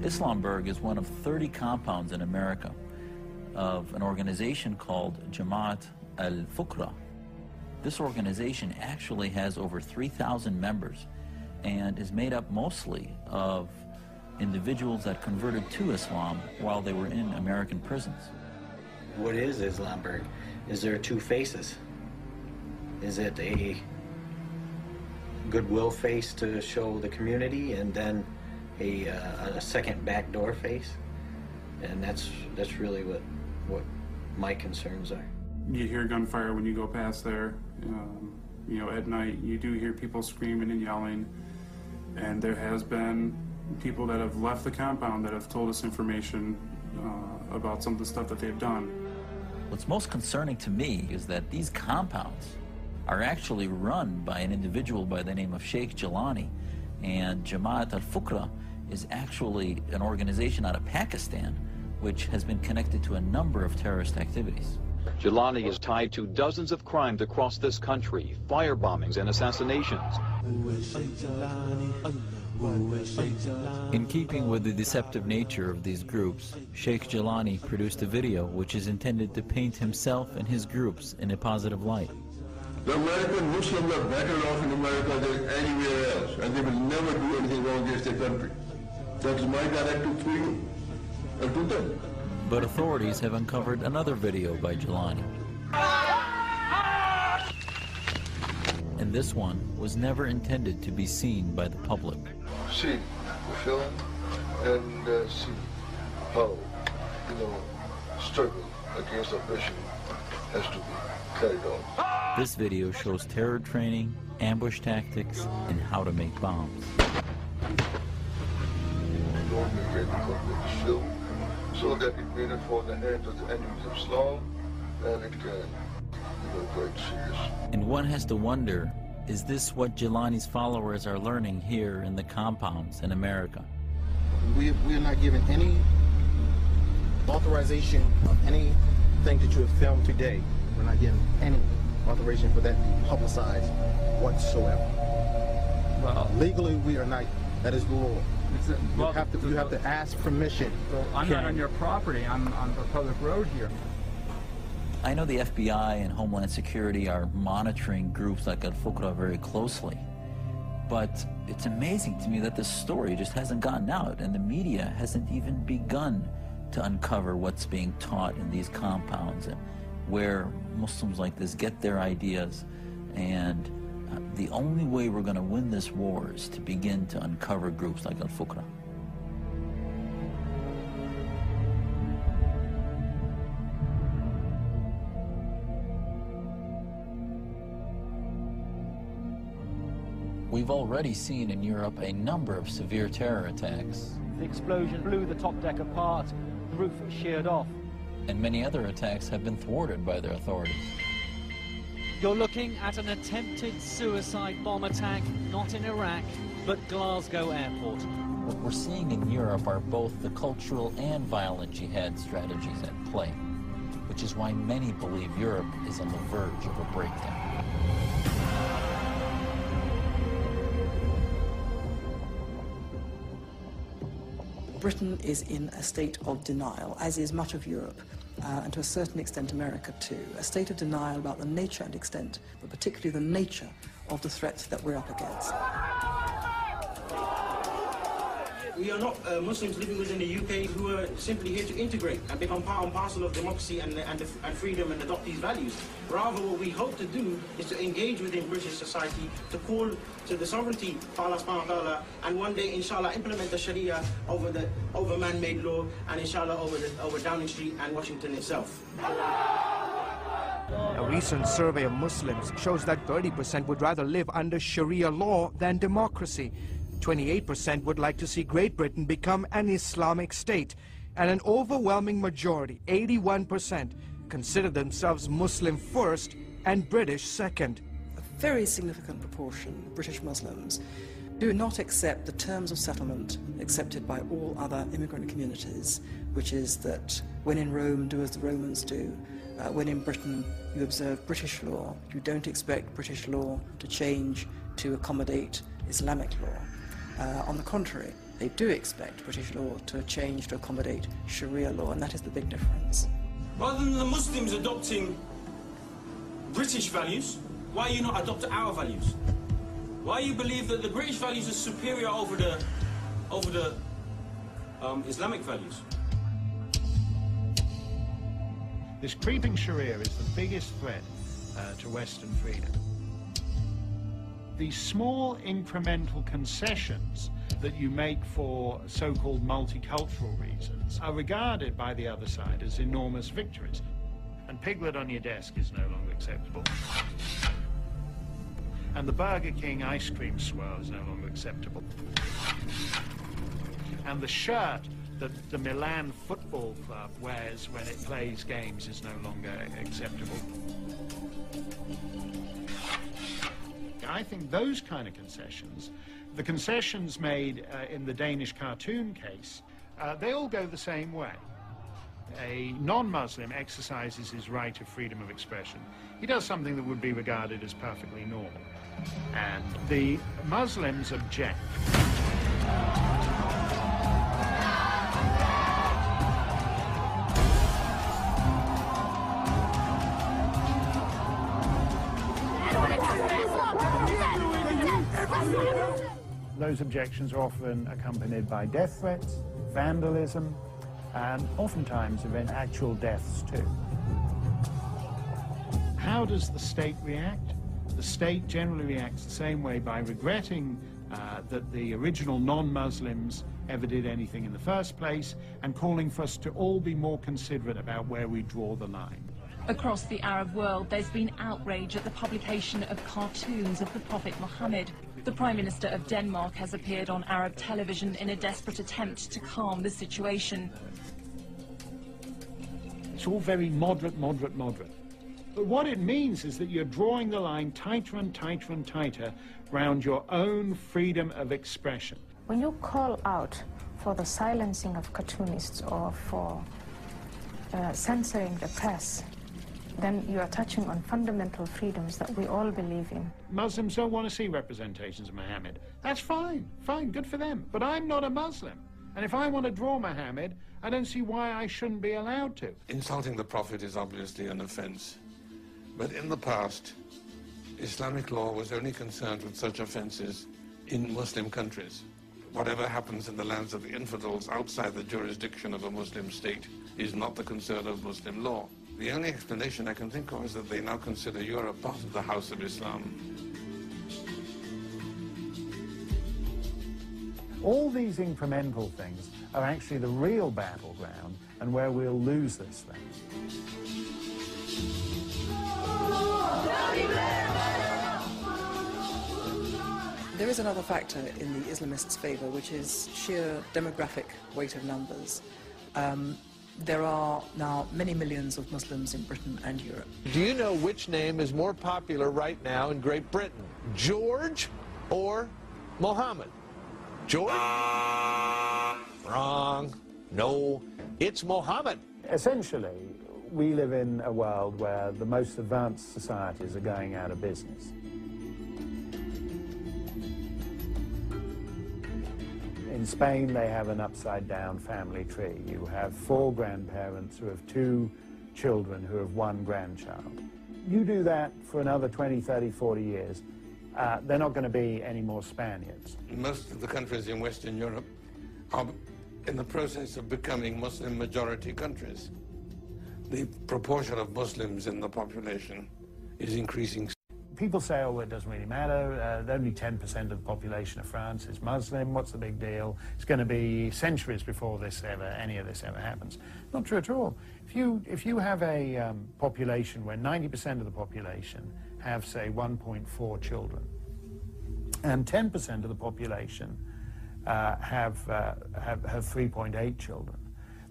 Islamburg is one of 30 compounds in America of an organization called Jamaat al-Fukra. This organization actually has over 3,000 members and is made up mostly of individuals that converted to Islam while they were in American prisons. What is Islamburg? Is there two faces? Is it a goodwill face to show the community and then a second backdoor face? And that's really what my concerns are. You hear gunfire when you go past there. You know, at night you do hear people screaming and yelling, and there has been people that have left the compound that have told us information about some of the stuff that they've done. What's most concerning to me is that these compounds are actually run by an individual by the name of Sheikh Jilani, and Jamaat al-Fukra is actually an organization out of Pakistan which has been connected to a number of terrorist activities. Jilani is tied to dozens of crimes across this country, firebombings and assassinations. In keeping with the deceptive nature of these groups, Sheikh Jilani produced a video which is intended to paint himself and his groups in a positive light. The American Muslims are better off in America than anywhere else, and they will never do anything wrong against their country. That's my directive to you and to them. But authorities have uncovered another video by Jilani. And this one was never intended to be seen by the public. See the film and see how, struggle against oppression has to be carried on. This video shows terror training, ambush tactics, and how to make bombs. Don't make any complex film so that it may not fall in the hands of the enemies of Islam, and it can quite serious. And one has to wonder, is this what Jelani's followers are learning here in the compounds in America? We are not given any authorization of anything that you have filmed today. We're not given any authorization for that to be publicized whatsoever. Well, legally, we are not. That is the law. You have to ask permission. Well, I'm not on your property. I'm on the public road here. I know the FBI and Homeland Security are monitoring groups like Al-Fuqra very closely, but it's amazing to me that this story just hasn't gotten out and the media hasn't even begun to uncover what's being taught in these compounds and where Muslims like this get their ideas. And the only way we're going to win this war is to begin to uncover groups like Al-Fuqra. We've already seen in Europe a number of severe terror attacks. The explosion blew the top deck apart, the roof was sheared off. And many other attacks have been thwarted by their authorities. You're looking at an attempted suicide bomb attack, not in Iraq, but Glasgow Airport. What we're seeing in Europe are both the cultural and violent jihad strategies at play, which is why many believe Europe is on the verge of a breakdown. Britain is in a state of denial, as is much of Europe, and to a certain extent America too. A state of denial about the nature and extent, but particularly the nature of the threats that we're up against. We are not Muslims living within the UK who are simply here to integrate and become part and parcel of democracy and freedom and adopt these values. Rather, what we hope to do is to engage within British society, to call to the sovereignty of Allah subhanahu wa ta'ala, and one day, inshallah, implement the Sharia over man-made law, and inshallah over Downing Street and Washington itself. A recent survey of Muslims shows that 30% would rather live under Sharia law than democracy. 28% would like to see Great Britain become an Islamic state, and an overwhelming majority, 81%, consider themselves Muslim first and British second. A very significant proportion of British Muslims do not accept the terms of settlement accepted by all other immigrant communities, which is that when in Rome, do as the Romans do. When in Britain, you observe British law. You don't expect British law to change to accommodate Islamic law. On the contrary, they do expect British law to change to accommodate Sharia law, and that is the big difference. Rather than the Muslims adopting British values, why are you not adopting our values? Why you believe that the British values are superior over the Islamic values? This creeping Sharia is the biggest threat to Western freedom. These small incremental concessions that you make for so-called multicultural reasons are regarded by the other side as enormous victories. And Piglet on your desk is no longer acceptable. And the Burger King ice cream swirl is no longer acceptable. And the shirt that the Milan Football Club wears when it plays games is no longer acceptable. I think those kind of concessions, the concessions made in the Danish cartoon case, they all go the same way. A non-Muslim exercises his right of freedom of expression. He does something that would be regarded as perfectly normal. And the Muslims object. Those objections are often accompanied by death threats, vandalism, and oftentimes even actual deaths too. How does the state react? the state generally reacts the same way, by regretting that the original non-Muslims ever did anything in the first place, and calling for us to all be more considerate about where we draw the line. Across the Arab world, there's been outrage at the publication of cartoons of the Prophet Muhammad. The Prime Minister of Denmark has appeared on Arab television in a desperate attempt to calm the situation. It's all very moderate, moderate, moderate. But what it means is that you're drawing the line tighter and tighter and tighter around your own freedom of expression. When you call out for the silencing of cartoonists or for censoring the press, then you are touching on fundamental freedoms that we all believe in. Muslims don't want to see representations of Muhammad. That's fine, fine, good for them. But I'm not a Muslim. And if I want to draw Muhammad, I don't see why I shouldn't be allowed to. Insulting the Prophet is obviously an offense. But in the past, Islamic law was only concerned with such offenses in Muslim countries. Whatever happens in the lands of the infidels outside the jurisdiction of a Muslim state is not the concern of Muslim law. The only explanation I can think of is that they now consider Europe part of the House of Islam. All these incremental things are actually the real battleground and where we'll lose this thing. There is another factor in the Islamists' favour, which is sheer demographic weight of numbers. There are now many millions of Muslims in Britain and Europe. Do you know which name is more popular right now in Great Britain? George or Mohammed? George? Wrong. No, it's Mohammed. Essentially, we live in a world where the most advanced societies are going out of business. In Spain, they have an upside-down family tree. You have 4 grandparents who have 2 children who have 1 grandchild. You do that for another 20, 30, 40 years, they're not going to be any more Spaniards. Most of the countries in Western Europe are in the process of becoming Muslim-majority countries. The proportion of Muslims in the population is increasing. People say, oh, it doesn't really matter. Only 10% of the population of France is Muslim. What's the big deal? It's going to be centuries before any of this ever happens. Not true at all. If you have a population where 90% of the population have, say, 1.4 children, and 10% of the population have 3.8 children,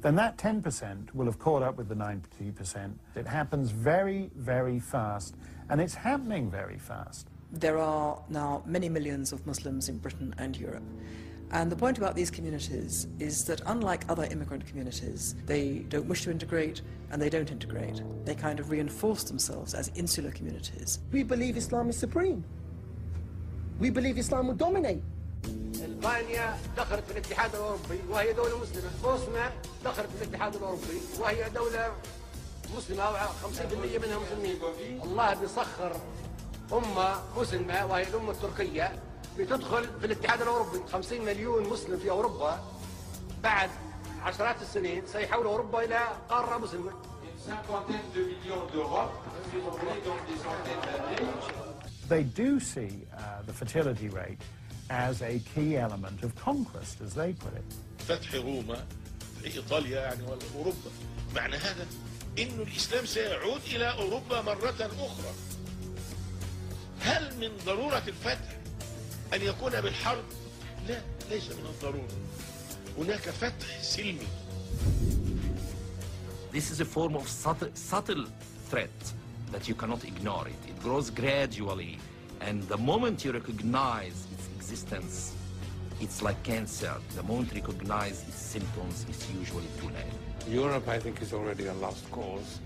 then that 10% will have caught up with the 90%. It happens very, very fast, and it's happening very fast. There are now many millions of Muslims in Britain and Europe. And the point about these communities is that unlike other immigrant communities, they don't wish to integrate and they don't integrate. They kind of reinforce themselves as insular communities. We believe Islam is supreme. We believe Islam will dominate. ألبانيا دخلت في الاتحاد الأوروبي وهي دولة مسلمة. بوسنا دخلت في الاتحاد الأوروبي وهي دولة مسلمة 50% منها مسلمين. الله بيسخر أمة مسلمة وهي الأمة التركية بتدخل في الاتحاد الأوروبي. 50 مليون مسلم في أوروبا بعد عشرات السنين سيحول أوروبا إلى قارة مسلمة. They do see the fertility rate as a key element of conquest, as they put it. فتح روما في إيطاليا يعني وأوروبا معنى هذا إنه الإسلام سيعود إلى أوروبا مرة أخرى. هل من ضرورة الفتح أن يكون بالحرب؟ لا، ليس من الضرورة. هناك فتح سلمي. This is a form of subtle threat that you cannot ignore it. It grows gradually, and the moment you recognize its existence, it's like cancer. The moment you recognize its symptoms, it's usually too late. Europe, I think, is already a lost cause.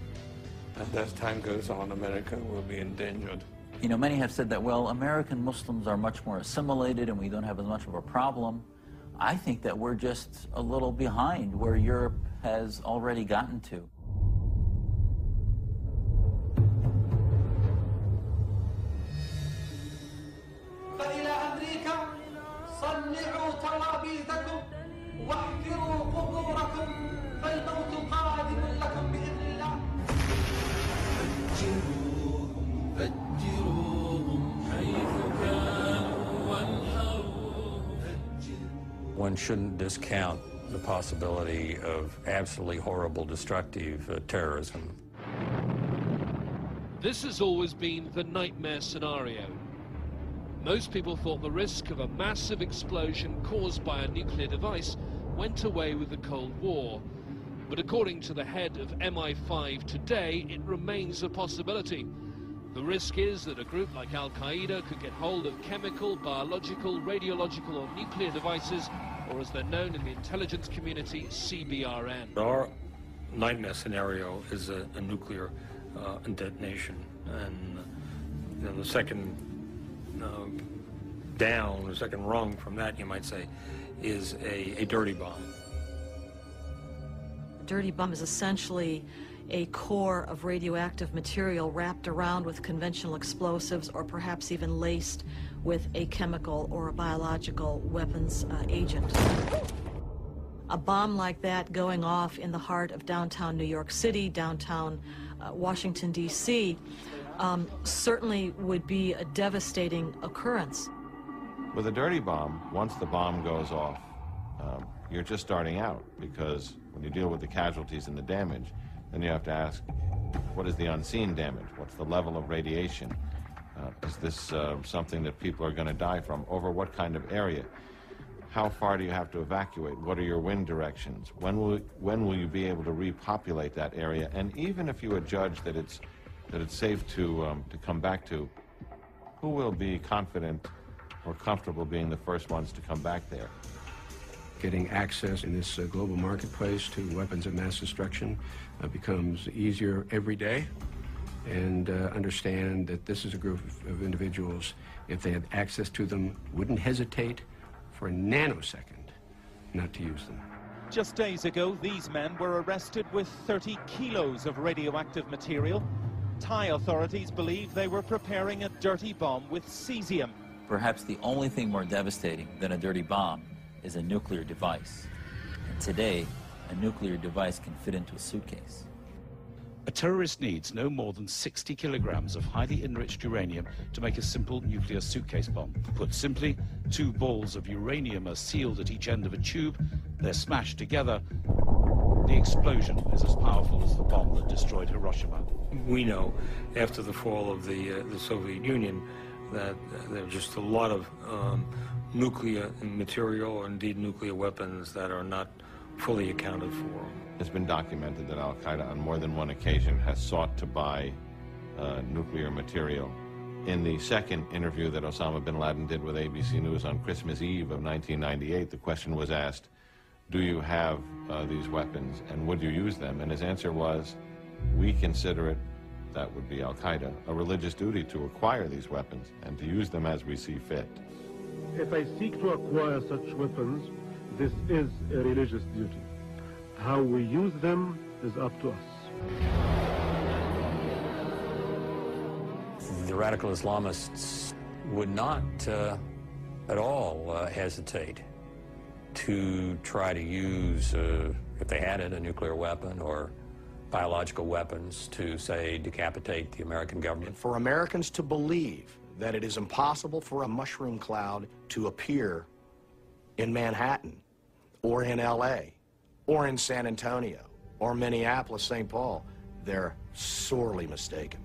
And as time goes on, America will be endangered. You know, many have said that, well, American Muslims are much more assimilated and we don't have as much of a problem. I think that we're just a little behind where Europe has already gotten to. صنعوا ترابيزكم واحفروا قبوركم فالموت قادم لكم بإذن الله. فجروهم one shouldn't discount the possibility of absolutely horrible, destructive terrorism. This has always been the nightmare scenario. Most people thought the risk of a massive explosion caused by a nuclear device went away with the Cold War. But according to the head of MI5 today, it remains a possibility. The risk is that a group like Al-Qaeda could get hold of chemical, biological, radiological or nuclear devices, or as they're known in the intelligence community, CBRN. Our nightmare scenario is a nuclear detonation, and the second down, the second rung from that, you might say, is a dirty bomb. A dirty bomb is essentially a core of radioactive material wrapped around with conventional explosives or perhaps even laced with a chemical or a biological weapons agent. A bomb like that going off in the heart of downtown New York City, downtown Washington, D.C., certainly would be a devastating occurrence. With a dirty bomb, once the bomb goes off, you're just starting out, because when you deal with the casualties and the damage, then you have to ask, what is the unseen damage? What's the level of radiation? Is this something that people are going to die from? Over what kind of area? How far do you have to evacuate? What are your wind directions? When will you be able to repopulate that area? And even if you adjudge that it's safe to come back to, who will be confident or comfortable being the first ones to come back there? Getting access in this global marketplace to weapons of mass destruction becomes easier every day, and understand that this is a group of individuals, if they had access to them, wouldn't hesitate for a nanosecond not to use them. Just days ago, these men were arrested with 30 kilos of radioactive material. Thai authorities believe they were preparing a dirty bomb with cesium. Perhaps the only thing more devastating than a dirty bomb is a nuclear device. And today, a nuclear device can fit into a suitcase. A terrorist needs no more than 60 kilograms of highly enriched uranium to make a simple nuclear suitcase bomb. Put simply, two balls of uranium are sealed at each end of a tube, they're smashed together. The explosion is as powerful as the bomb that destroyed Hiroshima. We know, after the fall of the Soviet Union, that there are just a lot of nuclear material, or indeed nuclear weapons, that are not fully accounted for. It's been documented that Al-Qaeda on more than one occasion has sought to buy nuclear material. In the second interview that Osama bin Laden did with ABC News on Christmas Eve of 1998, the question was asked, do you have these weapons and would you use them? And his answer was, we consider it, that would be Al-Qaeda, a religious duty to acquire these weapons and to use them as we see fit. If I seek to acquire such weapons, this is a religious duty. How we use them is up to us. The radical Islamists would not at all hesitate to try to use, if they had it, a nuclear weapon or biological weapons to, say, decapitate the American government. For Americans to believe that it is impossible for a mushroom cloud to appear in Manhattan or in LA or in San Antonio or Minneapolis, St. Paul, they're sorely mistaken.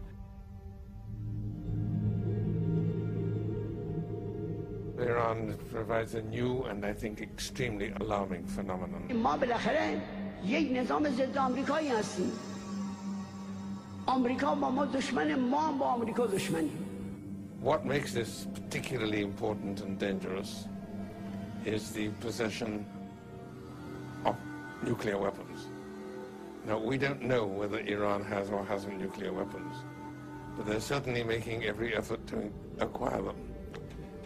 Iran provides a new and I think extremely alarming phenomenon. ما بالاخره یک نظام ضد آمریکایی هستیم. آمریکا با ما دشمن، ما با آمریکا دشمنیم. What makes this particularly important and dangerous is the possession of nuclear weapons. Now, we don't know whether Iran has or hasn't nuclear weapons, but they're certainly making every effort to acquire them.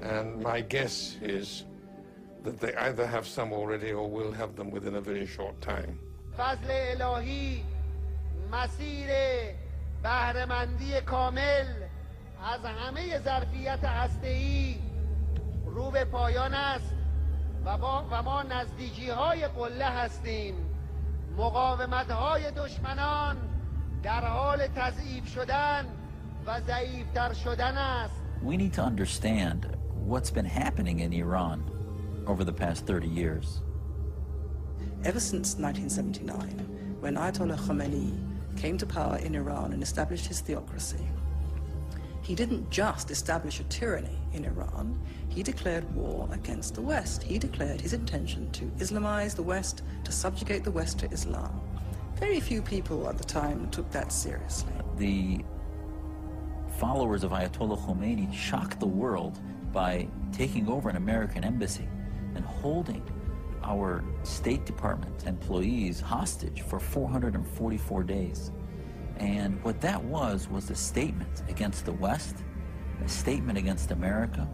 And my guess is that they either have some already or will have them within a very short time. فضل الهی، مسیر بهره‌مندی کامل از همه ظرفیت هسته‌ای رو به پایان است و ما نزدیکی‌های قله هستیم. مقاومت‌های دشمنان در حال تضعیف شدن و ضعیف‌تر شدن است. We need to understand what's been happening in Iran over the past 30 years. Ever since 1979, when Ayatollah Khomeini came to power in Iran and established his theocracy, he didn't just establish a tyranny in Iran, he declared war against the West. He declared his intention to Islamize the West, to subjugate the West to Islam. Very few people at the time took that seriously. The followers of Ayatollah Khomeini shocked the world by taking over an American embassy and holding our State Department employees hostage for 444 days. And what that was a statement against the West, a statement against America,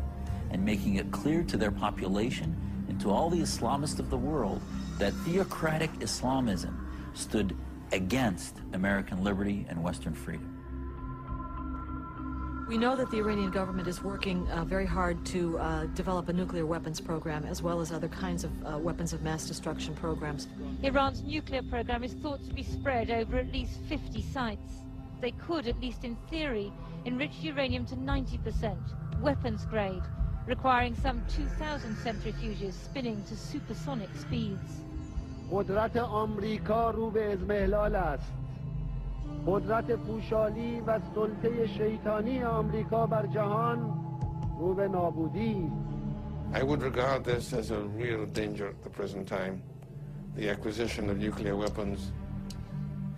and making it clear to their population and to all the Islamists of the world that theocratic Islamism stood against American liberty and Western freedom. We know that the Iranian government is working very hard to develop a nuclear weapons program, as well as other kinds of weapons of mass destruction programs. Iran's nuclear program is thought to be spread over at least 50 sites. They could, at least in theory, enrich uranium to 90%, weapons grade, requiring some 2,000 centrifuges spinning to supersonic speeds. قدرت آمریکا رو به اضمحلال است. قدرت پوشالی و سلطه شیطانی آمریکا بر جهان رو به نابودی. I would regard this as a real danger at the present time, the acquisition of nuclear weapons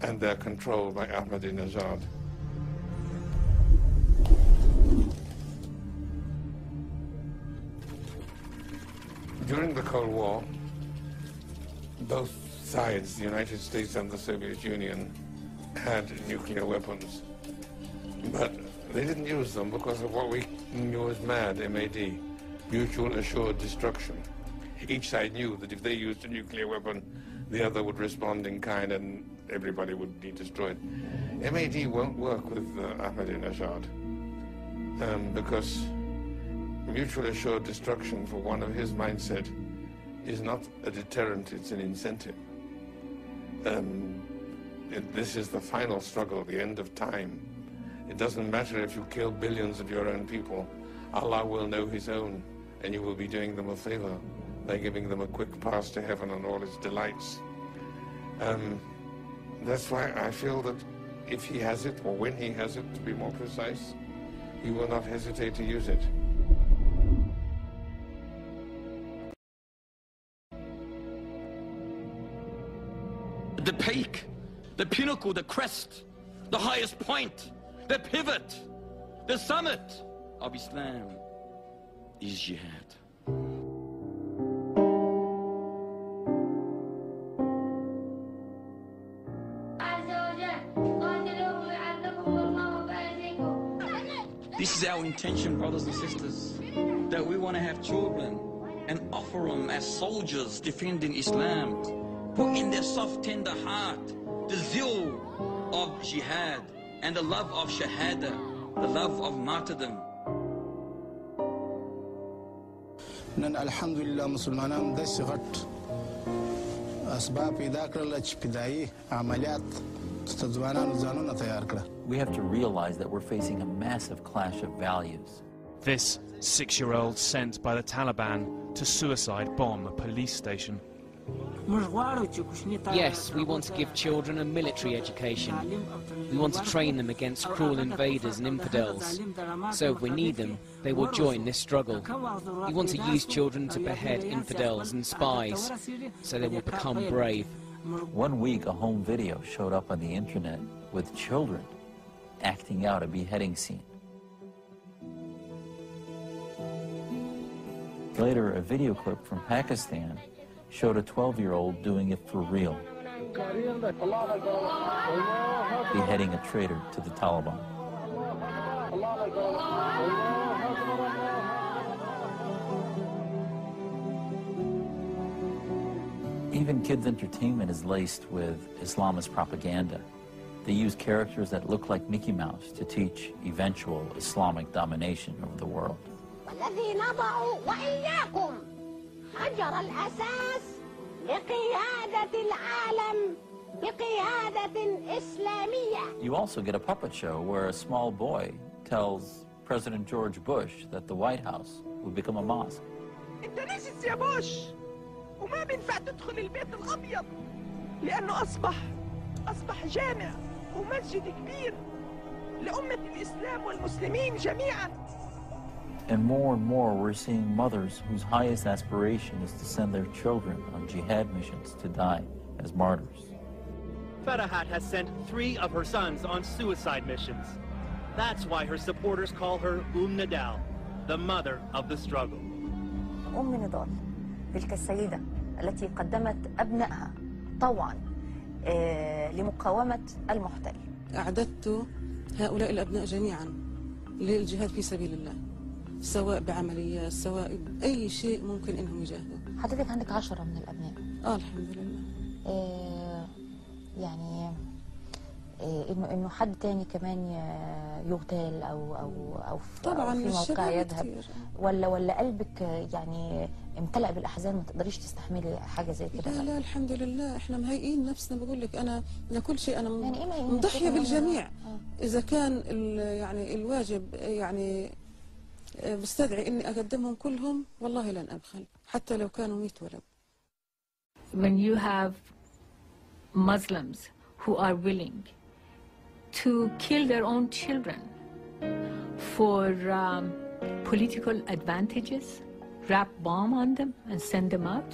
and their control by Ahmadinejad. During the Cold War, both sides, the United States and the Soviet Union, had nuclear weapons. But they didn't use them because of what we knew as MAD, M-A-D, mutual assured destruction. Each side knew that if they used a nuclear weapon, the other would respond in kind and everybody would be destroyed. M-A-D won't work with Ahmadinejad because mutual assured destruction for one of his mindset is not a deterrent, it's an incentive. This is the final struggle, the end of time. It doesn't matter if you kill billions of your own people. Allah will know his own, and you will be doing them a favor by giving them a quick pass to heaven and all its delights. That's why I feel that if he has it, or when he has it, to be more precise, he will not hesitate to use it. The peak, the pinnacle, the crest, the highest point, the pivot, the summit of Islam is jihad. This is our intention, brothers and sisters, that we want to have children and offer them as soldiers defending Islam. Put in their soft, tender heart the zeal of jihad and the love of shahada, the love of martyrdom. نن الحمدلله مسلمانان د صغت اسباب پیدا کړل چې پیدایي عملیات ځوانانو ځانونه تیار کړل. We have to realize that we're facing a massive clash of values. This 6-year-old sent by the Taliban to suicide bomb a police station. Yes, we want to give children a military education. We want to train them against cruel invaders and infidels. So if we need them, they will join this struggle. We want to use children to behead infidels and spies, so they will become brave. 1 week, a home video showed up on the internet with children acting out a beheading scene. Later, a video clip from Pakistan showed a 12-year-old doing it for real, beheading a traitor to the Taliban. Even kids' entertainment is laced with Islamist propaganda. They use characters that look like Mickey Mouse to teach eventual Islamic domination over the world. حجر الأساس لقيادة العالم بقيادة إسلامية. You also get a puppet show where a small boy tells President George Bush that the White House will become a mosque. انت نجس يا بوش وما بينفع تدخل البيت الابيض لانه اصبح جامع ومسجد كبير لأمة الإسلام والمسلمين جميعا. And more we're seeing mothers whose highest aspiration is to send their children on jihad missions to die as martyrs. Ferahat has sent 3 of her sons on suicide missions. That's why her supporters call her Nadal, the mother of the struggle. نضال تلك السيدة التي قدمت أبنائها طوعا لمقاومة المحتل. أعددت هؤلاء الأبناء جميعا للجهاد في سبيل الله، سواء بعمليات سواء بأي شيء ممكن إنهم يجاهدوا. حضرتك عندك 10 من الأبناء؟ الحمد لله. يعني إنه حد تاني كمان يغتال أو طبعا في موقع يذهب ولا قلبك يعني امتلأ بالأحزان ما تقدريش تستحملي حاجة زي كده؟ لا الحمد لله احنا مهيئين نفسنا، بقول لك أنا كل شيء أنا يعني مضحية بالجميع. إذا كان يعني الواجب يعني بستدعي إني أقدمهم كلهم والله لن أبخل حتى لو كانوا 100 ولد. When you have Muslims who are willing to kill their own children for political advantages, wrap bomb on them and send them out.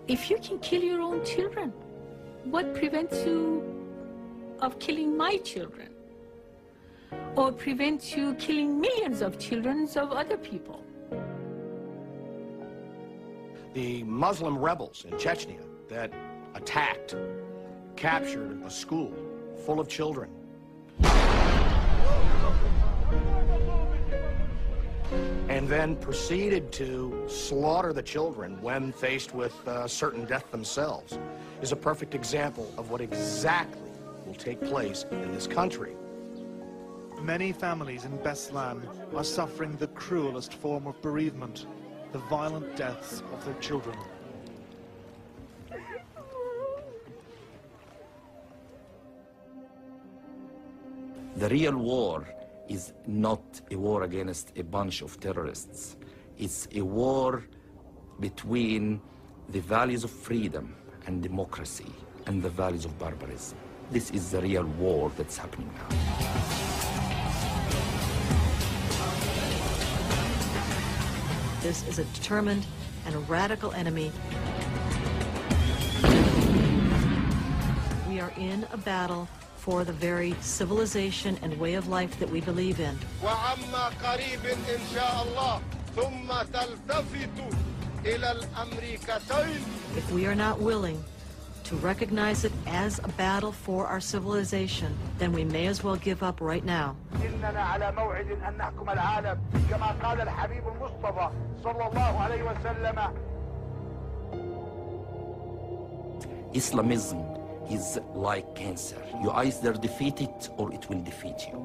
If you can kill your own children, what prevents you of killing my children? Or prevents you killing millions of children of other people? The Muslim rebels in Chechnya that attacked, captured a school full of children. And then proceeded to slaughter the children when faced with certain death themselves is a perfect example of what exactly will take place in this country. Many families in Beslan are suffering the cruelest form of bereavement, the violent deaths of their children. The real war is not a war against a bunch of terrorists. It's a war between the values of freedom and democracy and the values of barbarism. This is the real war that's happening now. This is a determined and a radical enemy. We are in a battle for the very civilization and way of life that we believe in. If we are not willing to recognize it as a battle for our civilization, then we may as well give up right now. Islamism is like cancer. You either defeat it or it will defeat you.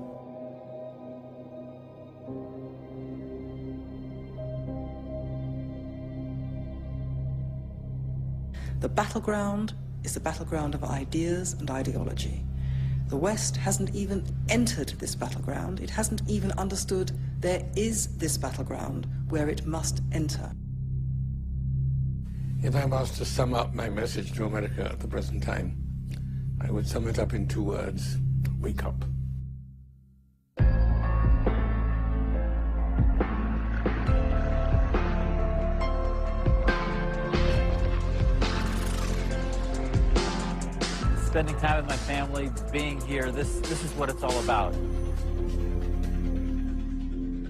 The battleground is the battleground of ideas and ideology. The West hasn't even entered this battleground. It hasn't even understood there is this battleground where it must enter. If I'm asked to sum up my message to America at the present time, I would sum it up in 2 words: wake up. Spending time with my family, being here, this is what it's all about.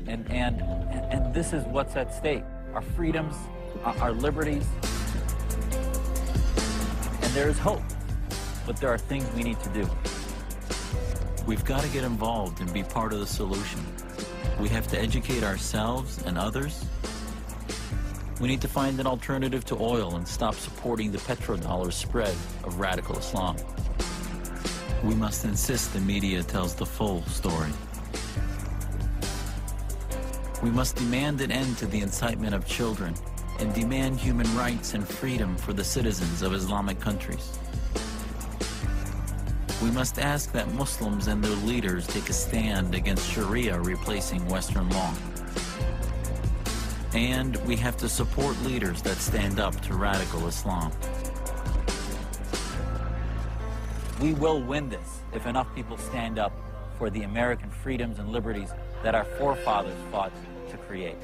And this is what's at stake. Our freedoms, our liberties. And there is hope, but there are things we need to do. We've got to get involved and be part of the solution. We have to educate ourselves and others. We need to find an alternative to oil and stop supporting the petrodollar spread of radical Islam. We must insist the media tells the full story. We must demand an end to the incitement of children and demand human rights and freedom for the citizens of Islamic countries. We must ask that Muslims and their leaders take a stand against Sharia replacing Western law. And we have to support leaders that stand up to radical Islam. We will win this if enough people stand up for the American freedoms and liberties that our forefathers fought to create.